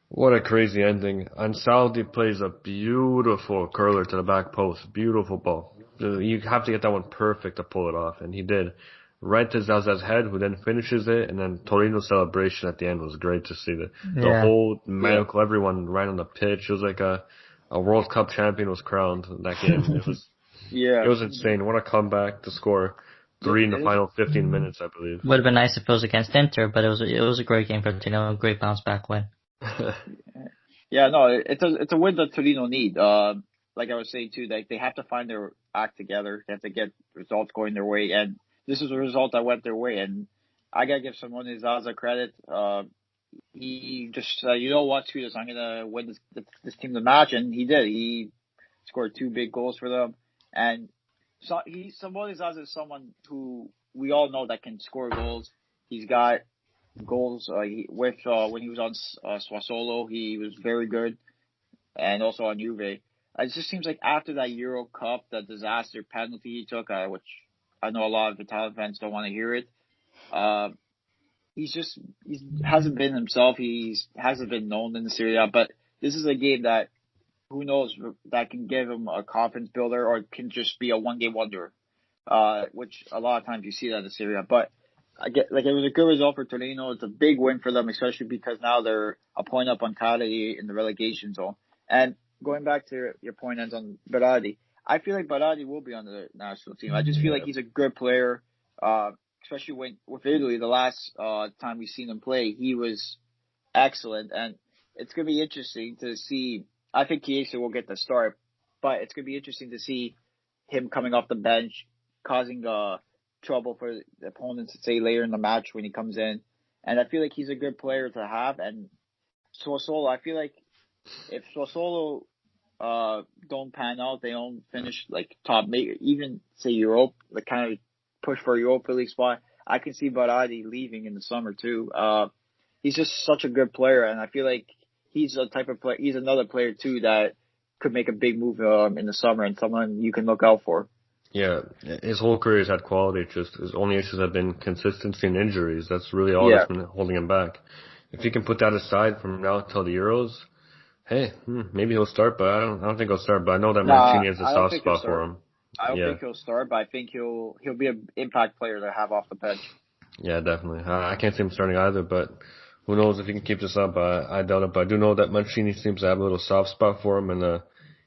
What a crazy ending. Ansaldi plays a beautiful curler to the back post. Beautiful ball. You have to get that one perfect to pull it off. And he did. Right to Zaza's head, who then finishes it, and then Torino's celebration at the end was great to see. The whole medical, everyone right on the pitch. It was like a World Cup champion was crowned in that game. It was it was insane. What a comeback to score 3 in the final 15 minutes, I believe. Would have been nice if it was against Inter, but it was a great game for Torino, a great bounce back win. Yeah, no, it's a win that Torino need. Like I was saying too, like they have to find their act together. They have to get results going their way, and this is a result that went their way. And I gotta give Simone Zaza credit. He just you know what, Swedish, I'm gonna win this team the match, and he did. He scored 2 big goals for them, and Simone Zaza is someone who we all know that can score goals. He's got goals when he was on Sassuolo, he was very good, and also on Juve. It just seems like after that Euro Cup, that disaster penalty he took, which I know a lot of Italian fans don't want to hear it. He hasn't been himself. He hasn't been known in the Serie A, but this is a game that who knows that can give him a confidence builder, or it can just be a one-game wonder, which a lot of times you see that in the Serie A. But it was a good result for Torino. It's a big win for them, especially because now they're a point up on Cagliari in the relegation zone. And going back to your point on Berardi, I feel like Berardi will be on the national team. I just feel like he's a good player, especially with Italy. The last time we've seen him play, he was excellent, and it's going to be interesting to see. I think Chiesa will get the start, but it's going to be interesting to see him coming off the bench, causing trouble for the opponents, say, later in the match when he comes in. And I feel like he's a good player to have. And Sassuolo, I feel like if Sassuolo don't pan out, they don't finish like top, even say Europe, like kind of push for a Europa League spot, I can see Berardi leaving in the summer too. He's just such a good player, and I feel like he's a type of player. He's another player too that could make a big move in the summer, and someone you can look out for. Yeah, his whole career has had quality. Just his only issues have been consistency and injuries. That's really all that's been holding him back. If he can put that aside from now till the Euros, hey, maybe he'll start. But I don't think he'll start. But I know that Mancini has a soft spot for him. I don't think he'll start, but I think he'll be an impact player to have off the bench. Yeah, definitely. I can't see him starting either, but who knows if he can keep this up. I doubt it, but I do know that Mancini seems to have a little soft spot for him, and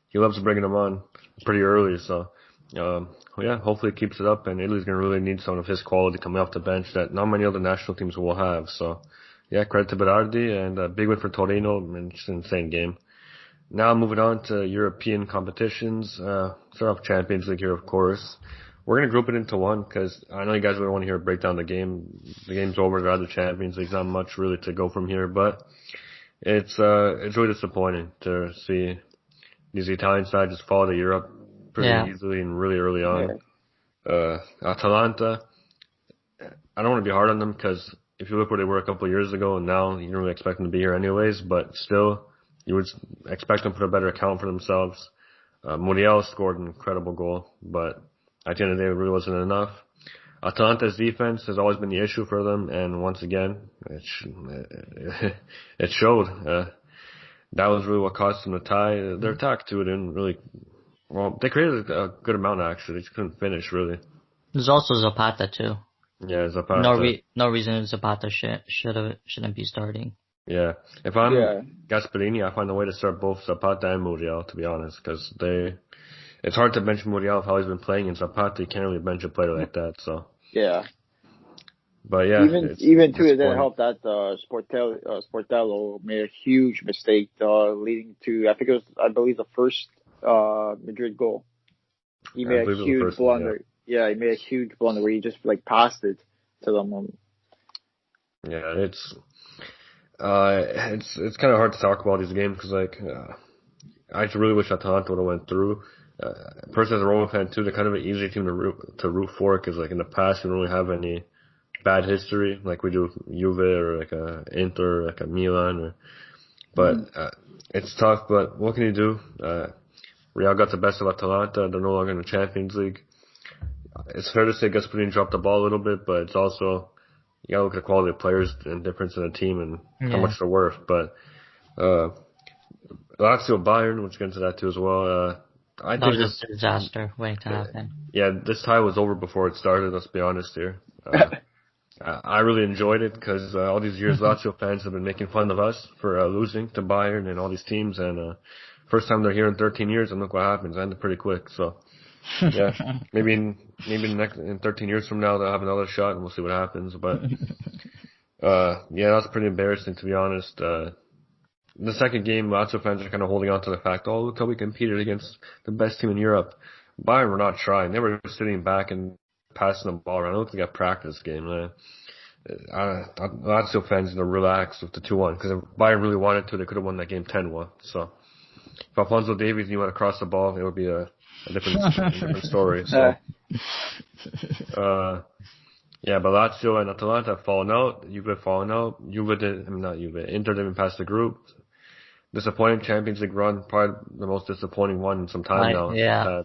he loves bringing him on pretty early. So, hopefully he keeps it up, and Italy's going to really need some of his quality coming off the bench that not many other national teams will have. So, yeah, credit to Berardi, and a big win for Torino, and just an insane game. Now moving on to European competitions. Start off Champions League here, of course. we're gonna group it into one because I know you guys would want to hear a breakdown of the game. The game's over. They're out of the Champions League. Not much really to go from here, but it's really disappointing to see these Italian sides just fall to Europe pretty easily and really early on. Atalanta, I don't want to be hard on them because if you look where they were a couple of years ago and now you don't really expect them to be here anyways, but still you would expect them to put a better account for themselves. Muriel scored an incredible goal, but at the end of the day it really wasn't enough. Atalanta's defense has always been the issue for them, and once again, it showed. That was really what cost them the tie. Their attack too didn't really. Well, they created a good amount actually. They just couldn't finish really. There's also Zapata too. Yeah, Zapata. No reason Zapata shouldn't be starting. Yeah, if I'm Gasperini, I find a way to start both Zapata and Muriel, to be honest, because it's hard to bench Muriel if how he's been playing, and Zapata, you can't really bench a player like that. So yeah. But yeah, even too, it didn't help that Sportello made a huge mistake, leading to I believe the first Madrid goal. He made a huge blunder. Yeah, he made a huge blunder where he just passed it to them. Yeah, it's kind of hard to talk about these games because I just really wish Atalanta would have went through. Personally, as a Roma fan too, they're kind of an easy team to root for because in the past we don't really have any bad history like we do Juve or a Inter or a Milan. But it's tough. But what can you do? Real got the best of Atalanta. They're no longer in the Champions League. It's fair to say Gasperini dropped the ball a little bit, but it's also you gotta look at the quality of players and difference in the team and how much they're worth. But Lazio Bayern, which gets into that too as well. I think was a disaster waiting to happen. Yeah, this tie was over before it started. Let's be honest here. I really enjoyed it because all these years Lazio fans have been making fun of us for losing to Bayern and all these teams. And first time they're here in 13 years, and look what happens. Ended pretty quick. So yeah, maybe in 13 years from now they'll have another shot, and we'll see what happens. But yeah, that's pretty embarrassing to be honest. The second game, Lazio fans are kind of holding on to the fact, oh, look how we competed against the best team in Europe. Bayern were not trying. They were sitting back and passing the ball around. I don't think they got practice game. Lazio fans are relaxed with the 2-1 because if Bayern really wanted to, they could have won that game 10-1. So if Alphonso Davies knew how to cross the ball, it would be a different story. So yeah, but Lazio and Atalanta have fallen out. Juve have fallen out. Inter didn't pass the group. Disappointing Champions League run, probably the most disappointing one in some time now. Yeah,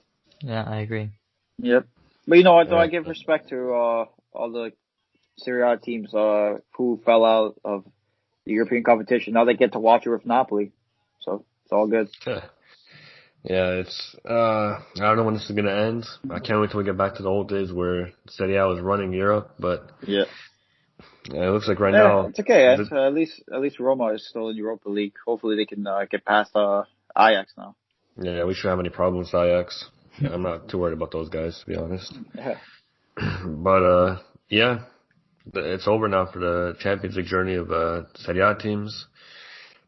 I agree. Yep. But you know what, though, I give respect to all the Serie A teams who fell out of the European competition. Now they get to watch it with Napoli. So it's all good. Yeah, I don't know when this is going to end. I can't wait till we get back to the old days where Serie A was running Europe, but yeah, it looks like now it's okay. At least Roma is still in Europa League. Hopefully they can get past Ajax now. Yeah, we shouldn't have any problems with Ajax. I'm not too worried about those guys, to be honest. Yeah. But yeah, it's over now for the Champions League journey of Serie A teams.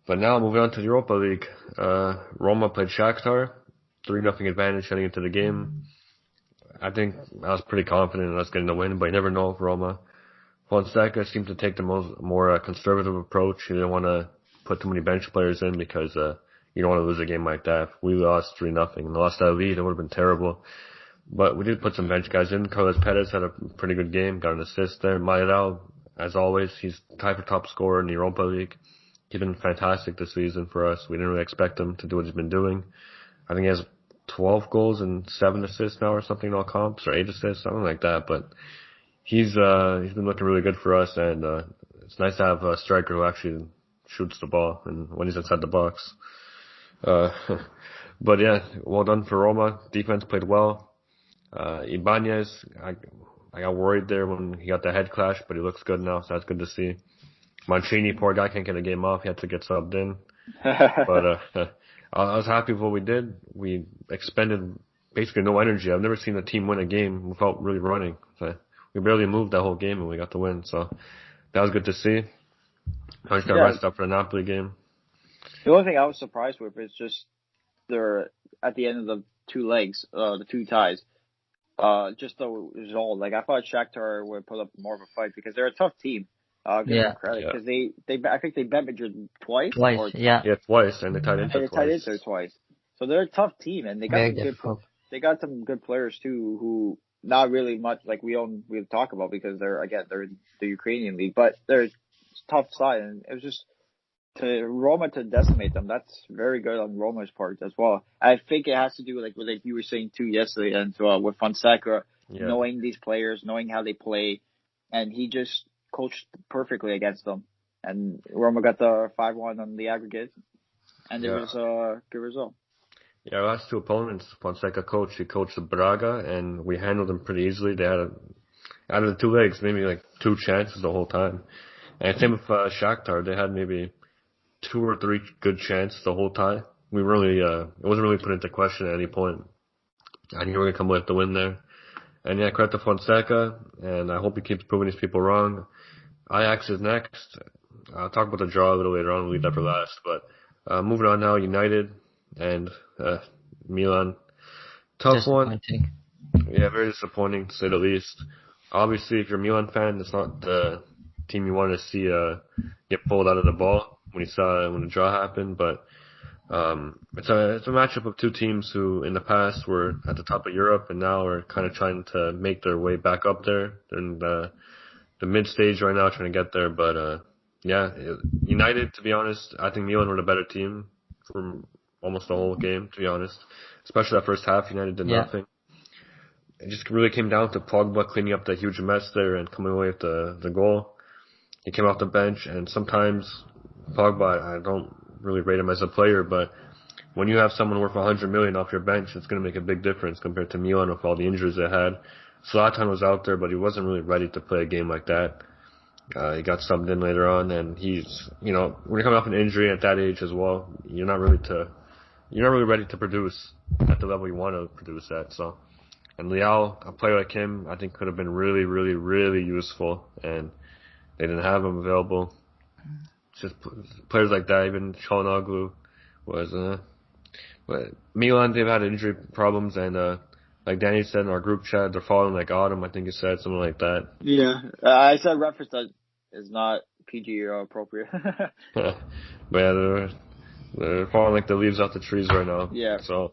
But now moving on to the Europa League, Roma played Shakhtar, 3-0 advantage heading into the game. I think I was pretty confident in us getting the win, but you never know with Roma. Fonseca seemed to take the more conservative approach. He didn't want to put too many bench players in because you don't want to lose a game like that. If we lost 3-0 and lost that lead, it would have been terrible. But we did put some bench guys in. Carlos Perez had a pretty good game, got an assist there. Mayoral, as always, he's tied for top scorer in the Europa League. He's been fantastic this season for us. We didn't really expect him to do what he's been doing. I think he has 12 goals and 7 assists now or something in all comps, or 8 assists, something like that. But he's been looking really good for us, and it's nice to have a striker who actually shoots the ball and when he's inside the box. But yeah, well done for Roma. Defense played well. Ibanez, I got worried there when he got the head clash, but he looks good now, so that's good to see. Mancini, poor guy, can't get a game off. He had to get subbed in. But I was happy with what we did. We expended basically no energy. I've never seen a team win a game without really running. So we barely moved that whole game and we got the win. So that was good to see. I just got rest up for the Napoli game. The only thing I was surprised with is just they're at the end of the two legs, the two ties. just the result. Like I thought Shakhtar would put up more of a fight because they're a tough team. I'll give them Yeah, credit Yeah. because I think they bet Madrid twice twice. or Yeah, Yeah, twice, and they tied and Inter they tied twice. Inter twice. So they're a tough team and very difficult. they got some good players too who not really much like we talk about because they're the Ukrainian league, but they're a tough side and it was just to Roma to decimate them. That's very good on Roma's part as well. I think it has to do like with like you were saying too yesterday and with Fonseca Yeah. knowing these players, knowing how they play, and he just coached perfectly against them. And Roma got the 5-1 on the aggregate, and it Yeah. was a good result. Yeah, our last two opponents, Fonseca he coached Braga, and we handled them pretty easily. They had out of the two legs, maybe like two chances the whole time. And same with Shakhtar, they had maybe two or three good chances the whole time. We really, it wasn't really put into question at any point. I knew we were gonna come away with the win there. And yeah, credit to Fonseca, and I hope he keeps proving these people wrong. Ajax is next. I'll talk about the draw a little later on. We'll leave that for last. But moving on now, United and Milan. Tough one. Disappointing. Yeah, very disappointing to say the least. Obviously, if you're a Milan fan, it's not the team you want to see get pulled out of the ball when the draw happened. But it's a matchup of two teams who in the past were at the top of Europe and now are kind of trying to make their way back up there. They're in the mid stage right now, trying to get there. But yeah, United, to be honest, I think Milan were the better team for almost the whole game, to be honest. Especially that first half, United did nothing. It just really came down to Pogba cleaning up that huge mess there and coming away with the goal. He came off the bench, and sometimes Pogba, I don't really rate him as a player, but when you have someone worth 100 million off your bench, it's going to make a big difference compared to Milan with all the injuries they had. Zlatan was out there, but he wasn't really ready to play a game like that. He got subbed in later on, and he's, when you're coming off an injury at that age as well, you're not really ready to produce at the level you want to produce at. So, and Leao, a player like him, I think could have been really, really, really useful, and they didn't have him available. It's just players like that, even Çalhanoğlu was, but Milan, they've had injury problems, and like Danny said in our group chat, they're falling like autumn. I think he said something like that. Yeah, I said reference that is not PG or appropriate. But yeah, they're falling like the leaves off the trees right now. Yeah. So,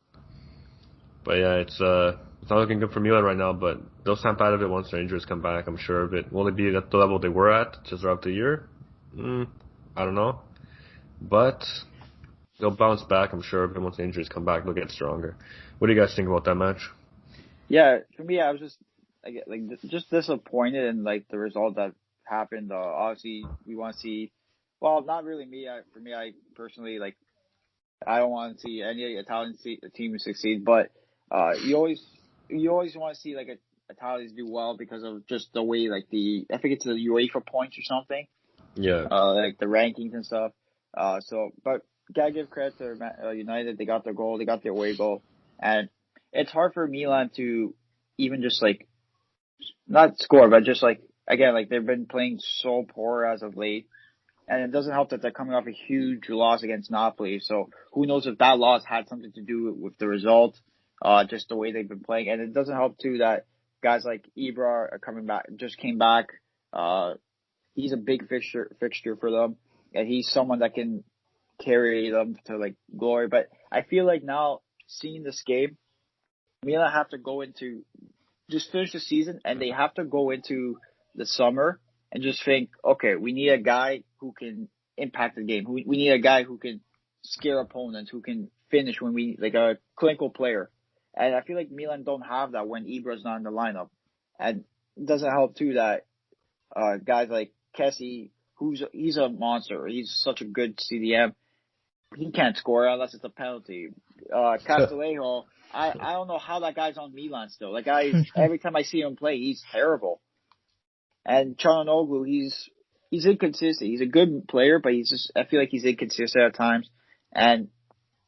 but yeah, it's not looking good for Milan right now. But they'll snap out of it once their injuries come back. I'm sure of it. Will they be at the level they were at just throughout the year? I don't know. But they'll bounce back. I'm sure of it. Once the injuries come back, they'll get stronger. What do you guys think about that match? Yeah, for me, I was just disappointed in like the result that happened. Obviously, we want to see. Well, not really me. For me, I personally I don't want to see any Italian team succeed, but you always want to see like Italians do well because of just the way I think it's the UEFA points or something. Yeah. Like the rankings and stuff. But gotta give credit to United. They got their goal. They got their away goal, and it's hard for Milan to even just not score, but just again, they've been playing so poor as of late. And it doesn't help that they're coming off a huge loss against Napoli. So who knows if that loss had something to do with the result, just the way they've been playing. And it doesn't help too that guys like Ibra are coming back, just came back. He's a big fixture for them. And he's someone that can carry them to glory. But I feel like now seeing this game, Milan have to go into just finish the season and they have to go into the summer and just think, okay, we need a guy who can impact the game. We need a guy who can scare opponents, who can finish when a clinical player. And I feel like Milan don't have that when Ibra's not in the lineup. And it doesn't help too that guys like Kessie, he's a monster. He's such a good CDM. He can't score unless it's a penalty. Castillejo, I don't know how that guy's on Milan still. That guy, every time I see him play, he's terrible. And Çalhanoğlu, he's inconsistent. He's a good player, but I feel like he's inconsistent at times. And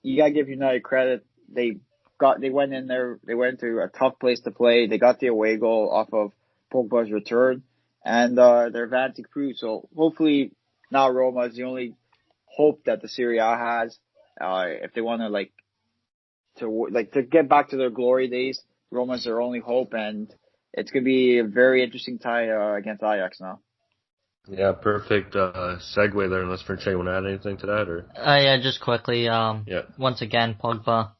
you gotta give United credit. They went in there, they went to a tough place to play. They got the away goal off of Pogba's return. And they're advancing through. So hopefully now Roma is the only hope that the Serie A has. If they want to to get back to their glory days, Roma's their only hope, and it's going to be a very interesting tie against Ajax now. Yeah, perfect segue there. Unless Francesco want to add anything to that, or Yeah, just quickly. yeah, Once again, Pogba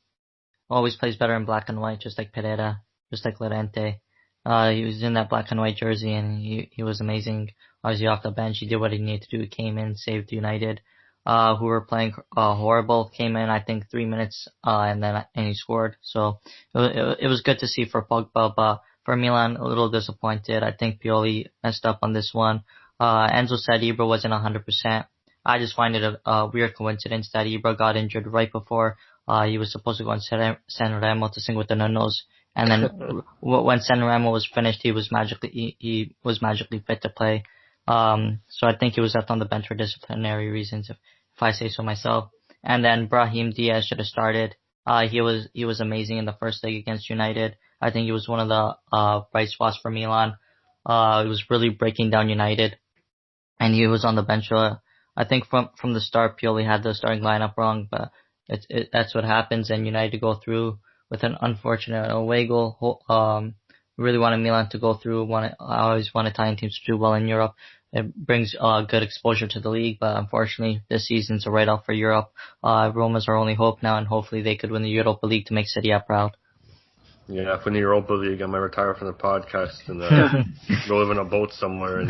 always plays better in black and white, just like Pereira, just like Llorente. He was in that black and white jersey, and he was amazing. Obviously, off the bench, he did what he needed to do. He came in, saved United, who were playing horrible. Came in, I think, 3 minutes, and he scored. So it was good to see for Pogba, but for Milan, a little disappointed. I think Pioli messed up on this one. Enzo said Ibra wasn't 100%. I just find it a weird coincidence that Ibra got injured right before he was supposed to go on San Remo to sing with the Nunos, and then when San Remo was finished, he was magically fit to play. So I think he was left on the bench for disciplinary reasons, if I say so myself. And then Brahim Diaz should have started. He was amazing in the first leg against United. I think he was one of the bright spots for Milan. He was really breaking down United, and he was on the bench. I think from the start, Pioli had the starting lineup wrong, but that's what happens, and United go through with an unfortunate away goal. Really wanted Milan to go through. I always want Italian teams to do well in Europe. It brings good exposure to the league, but unfortunately, this season's a write-off for Europe. Roma's our only hope now, and hopefully they could win the Europa League to make Serie A proud. yeah. If we need Europa League, I might retire from the podcast and go live in a boat somewhere in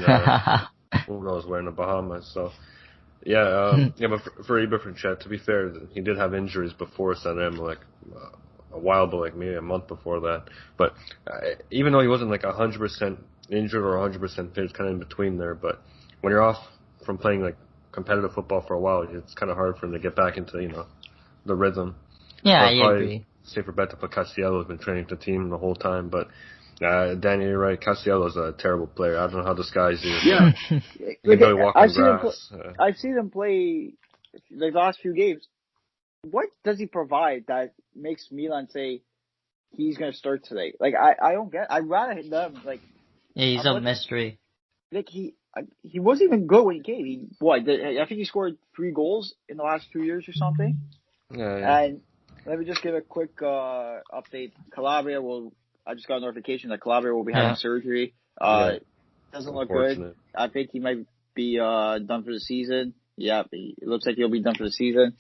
who knows where in the Bahamas. So. Yeah, but for Ibra Francesco, to be fair, he did have injuries before Sanremo, like a while, but like maybe a month before that. But even though he wasn't like 100% injured or 100% fit, it's kind of in between there. But when you're off from playing like competitive football for a while, it's kind of hard for him to get back into the rhythm. Yeah, I agree. Safer bet to put Castiello, who's been training with the team the whole time, but. Danny, you're right. Castiello's a terrible player. I don't know how this guy's even. Yeah. He can barely walk on grass. I've seen him play the last few games. What does he provide that makes Milan say he's going to start today? Like, I don't get. I'd rather hit them. Like, yeah, he's a mystery. Like he wasn't even good when he came. I think he scored 3 goals in the last 2 years or something. Yeah. And let me just give a quick update. Calabria I just got a notification that Calabria will be having surgery. Doesn't look good. I think he might be done for the season. Yeah, it looks like he'll be done for the season.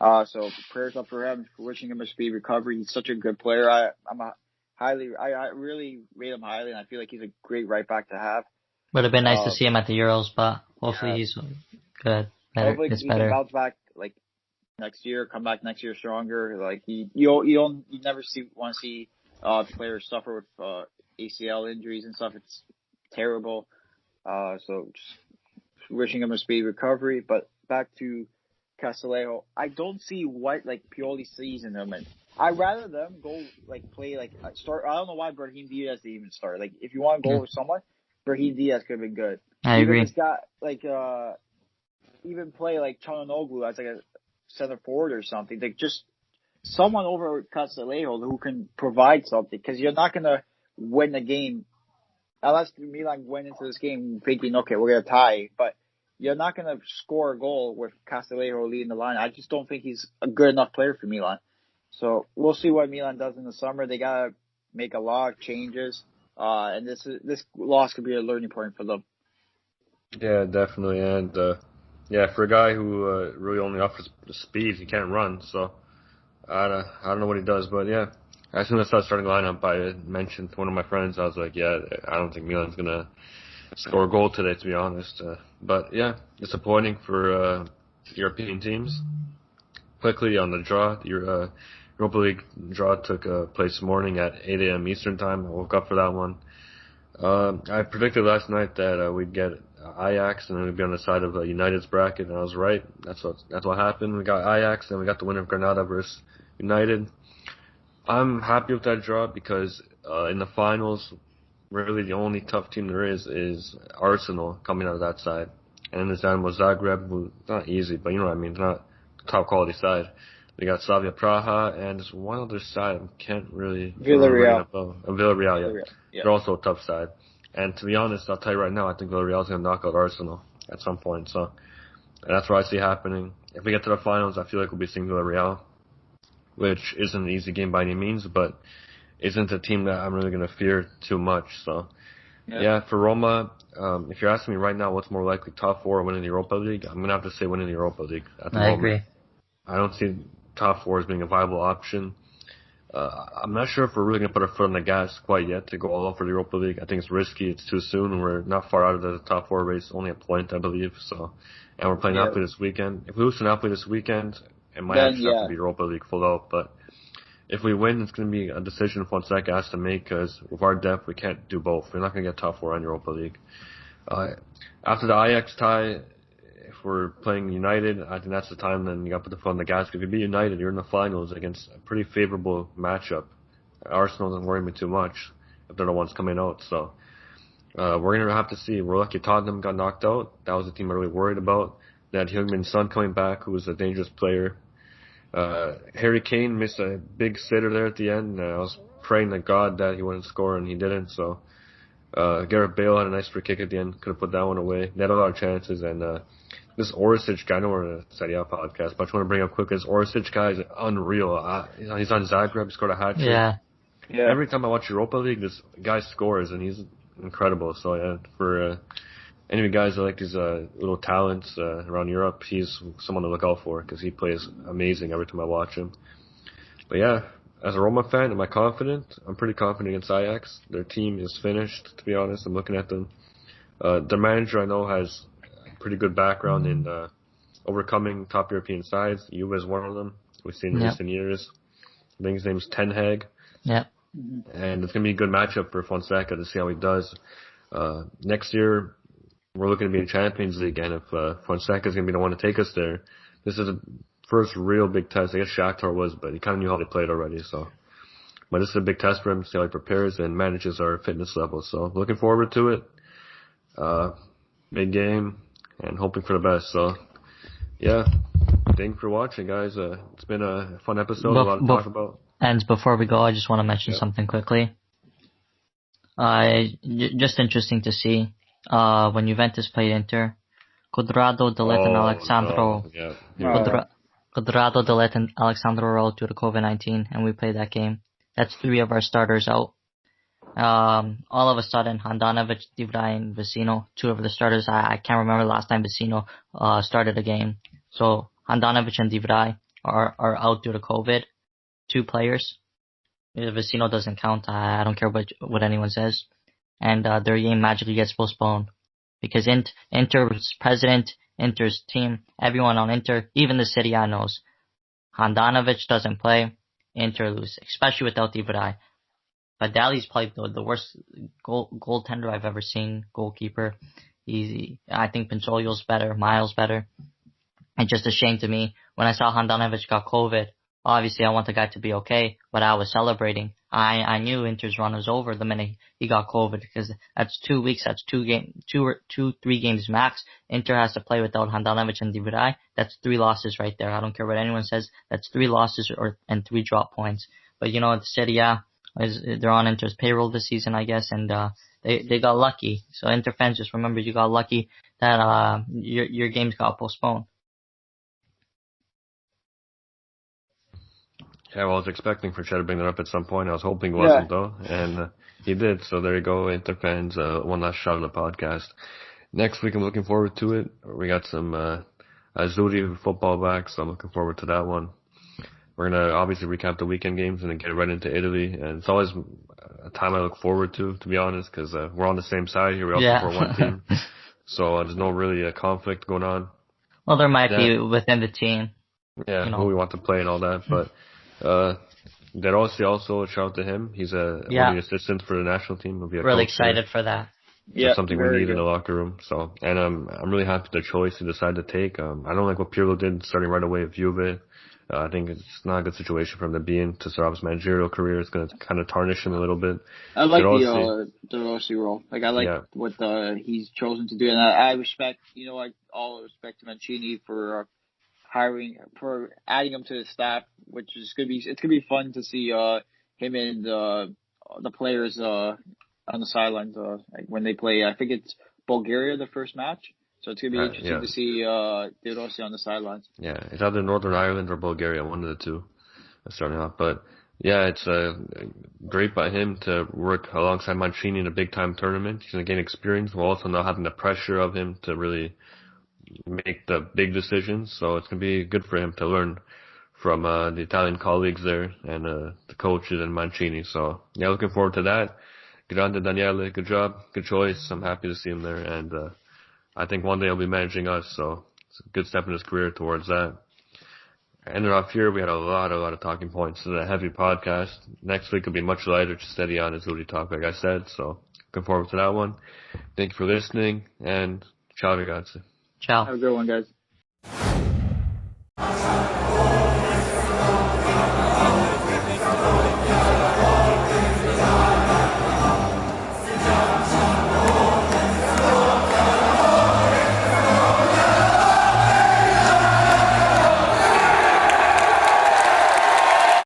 So prayers up for him. Wishing him a speedy recovery. He's such a good player. I really rate him highly, and I feel like he's a great right back to have. Would have been nice to see him at the Euros, but hopefully he's good. Hopefully he can bounce back like next year. Come back next year stronger. Like you never want to see. Players suffer with ACL injuries and stuff. It's terrible. So just wishing him a speedy recovery. But back to Castillejo, I don't see what Pioli sees in him, and I'd rather them go play start. I don't know why Brahim Diaz didn't even start. Like if you want to go with someone, Brahim Diaz could have been good. I agree. This guy even play Çalhanoğlu as a center forward or something. Just someone over Castillejo who can provide something, because you're not going to win the game unless Milan went into this game thinking, okay, we're going to tie, but you're not going to score a goal with Castillejo leading the line. I just don't think he's a good enough player for Milan. So we'll see what Milan does in the summer. They got to make a lot of changes, and this loss could be a learning point for them. Yeah, definitely, and for a guy who really only offers speed, he can't run, so I don't know what he does, but yeah. As soon as I started starting lineup, I mentioned to one of my friends, I was like, I don't think Milan's going to score a goal today, to be honest. But yeah, disappointing for European teams. Quickly on the draw, the Europa League draw took place this morning at 8 a.m. Eastern Time. I woke up for that one. I predicted last night that we'd get Ajax and then we'd be on the side of United's bracket, and I was right. That's what happened. We got Ajax and we got the winner of Granada versus United. I'm happy with that draw because in the finals, really the only tough team there is Arsenal coming out of that side. And then there's Dinamo Zagreb, who's not easy, but you know what I mean, it's not a top quality side. They got Slavia Praha, and there's one other side, I can't really... Villarreal. Villarreal, yeah. They're also a tough side. And to be honest, I'll tell you right now, I think Villarreal's going to knock out Arsenal at some point. So that's what I see happening. If we get to the finals, I feel like we'll be seeing Villarreal, which isn't an easy game by any means, but isn't a team that I'm really going to fear too much. So, yeah, for Roma, if you're asking me right now what's more likely, top four or winning the Europa League, I'm going to have to say winning the Europa League at the moment. Agree. I don't see top four as being a viable option. I'm not sure if we're really going to put our foot on the gas quite yet to go all out for the Europa League. I think it's risky. It's too soon. We're not far out of the top four race, only a point, I believe. So, and we're playing Napoli this weekend. If we lose to Napoli this weekend, it might actually have to be Europa League full out. But if we win, it's going to be a decision Fonseca has to make because with our depth, we can't do both. We're not going to get top four on Europa League. After the Ajax tie, if we're playing United, I think that's the time then you got to put the foot on the gas. If you beat United, you're in the finals against a pretty favorable matchup. Arsenal doesn't worry me too much if they're the ones coming out. So we're going to have to see. We're lucky Tottenham got knocked out. That was the team I really worried about. They had Heung-min Son coming back, who was a dangerous player. Harry Kane missed a big sitter there at the end. I was praying to God that he wouldn't score, and he didn't. So Gareth Bale had a nice free kick at the end. Could have put that one away. They had a lot of chances, and this Orisic guy, I know we're in a Serie A podcast, but I just want to bring up quick, this Orisic guy is unreal. He's on Zagreb, he scored a hat-trick. Yeah. Every time I watch Europa League, this guy scores, and he's incredible. So, yeah, for any of you guys that like these little talents around Europe, he's someone to look out for because he plays amazing every time I watch him. But, yeah, as a Roma fan, am I confident? I'm pretty confident against Ajax. Their team is finished, to be honest. I'm looking at them. Their manager, I know, has pretty good background in overcoming top European sides. Juve is one of them. We've seen in recent years. I think his name's Ten Hag. Yeah. And it's going to be a good matchup for Fonseca to see how he does. Next year, we're looking to be in Champions League, and if Fonseca's going to be the one to take us there, this is the first real big test. I guess Shakhtar was, but he kind of knew how they played already. So, but this is a big test for him, see how he prepares and manages our fitness level. So, looking forward to it. Big game. And hoping for the best. So, yeah. Thank you for watching, guys. It's been a fun episode. A lot to talk about. And before we go, I just want to mention something quickly. Just interesting to see. When Juventus played Inter, Cuadrado, Delet, and Alexandro. Cuadrado, Delet, and Alexandro were out due to COVID-19, and we played that game. That's 3 of our starters out. All of a sudden, Handanovic, Divrai, and Vecino, 2 of the starters. I can't remember the last time Vecino started a game. So Handanovic and Divrai are out due to COVID. 2 players. Vecino doesn't count. I don't care what anyone says. And their game magically gets postponed because Inter's president, Inter's team, everyone on Inter, even the Serie A knows Handanovic doesn't play. Inter lose, especially without Divrai. But Dali's played the worst goaltender I've ever seen, goalkeeper. I think Pinsoglio's better, Miles better. And just a shame to me, when I saw Handanovic got COVID, obviously I want the guy to be okay, but I was celebrating. I knew Inter's run was over the minute he got COVID because that's 2 weeks, that's 3 games max. Inter has to play without Handanovic and Divrai. That's 3 losses right there. I don't care what anyone says. That's 3 losses and 3 drop points. But you know, the Serie A, they're on Inter's payroll this season, I guess, and they got lucky. So Inter fans, just remember you got lucky that your games got postponed. Yeah, well, I was expecting for Chet to bring that up at some point. I was hoping he wasn't, though, and he did. So there you go, Inter fans. One last shot of the podcast. Next week, I'm looking forward to it. We got some Azzurri football back, so I'm looking forward to that one. We're going to obviously recap the weekend games and then get right into Italy. And it's always a time I look forward to be honest, because we're on the same side here. We all support one team. So there's no really a conflict going on. Well, there might be within the team. Yeah, who we want to play and all that. But De Rossi also, shout out to him. He's one of the assistants for the national team. He'll be a really excited for that. Yeah, something we need in the locker room. So, and I'm really happy with the choice he decided to take. I don't like what Pirlo did starting right away with Juve. I think it's not a good situation for him to be in to start off his managerial career. It's going to kind of tarnish him a little bit. I like the De Rossi role. Like, I like what he's chosen to do, and I respect. All respect to Mancini for adding him to the staff, which is it's gonna be fun to see him and the players on the sidelines like when they play. I think it's Bulgaria the first match. So it's going to be interesting to see De Rossi on the sidelines. Yeah, it's either Northern Ireland or Bulgaria, one of the two starting off. But Yeah, it's great by him to work alongside Mancini in a big time tournament. He's going to gain experience while also not having the pressure of him to really make the big decisions. So it's going to be good for him to learn from the Italian colleagues there and the coaches and Mancini. So yeah, looking forward to that. Grande Daniele, good job, good choice. I'm happy to see him there, and I think one day he'll be managing us. So it's a good step in his career towards that. Ended off here, we had a lot of talking points. It's a heavy podcast. Next week will be much lighter, just steady on Azzurri talk, like I said. So looking forward to that one. Thank you for listening, and ciao ragazzi. Ciao. Have a good one, guys.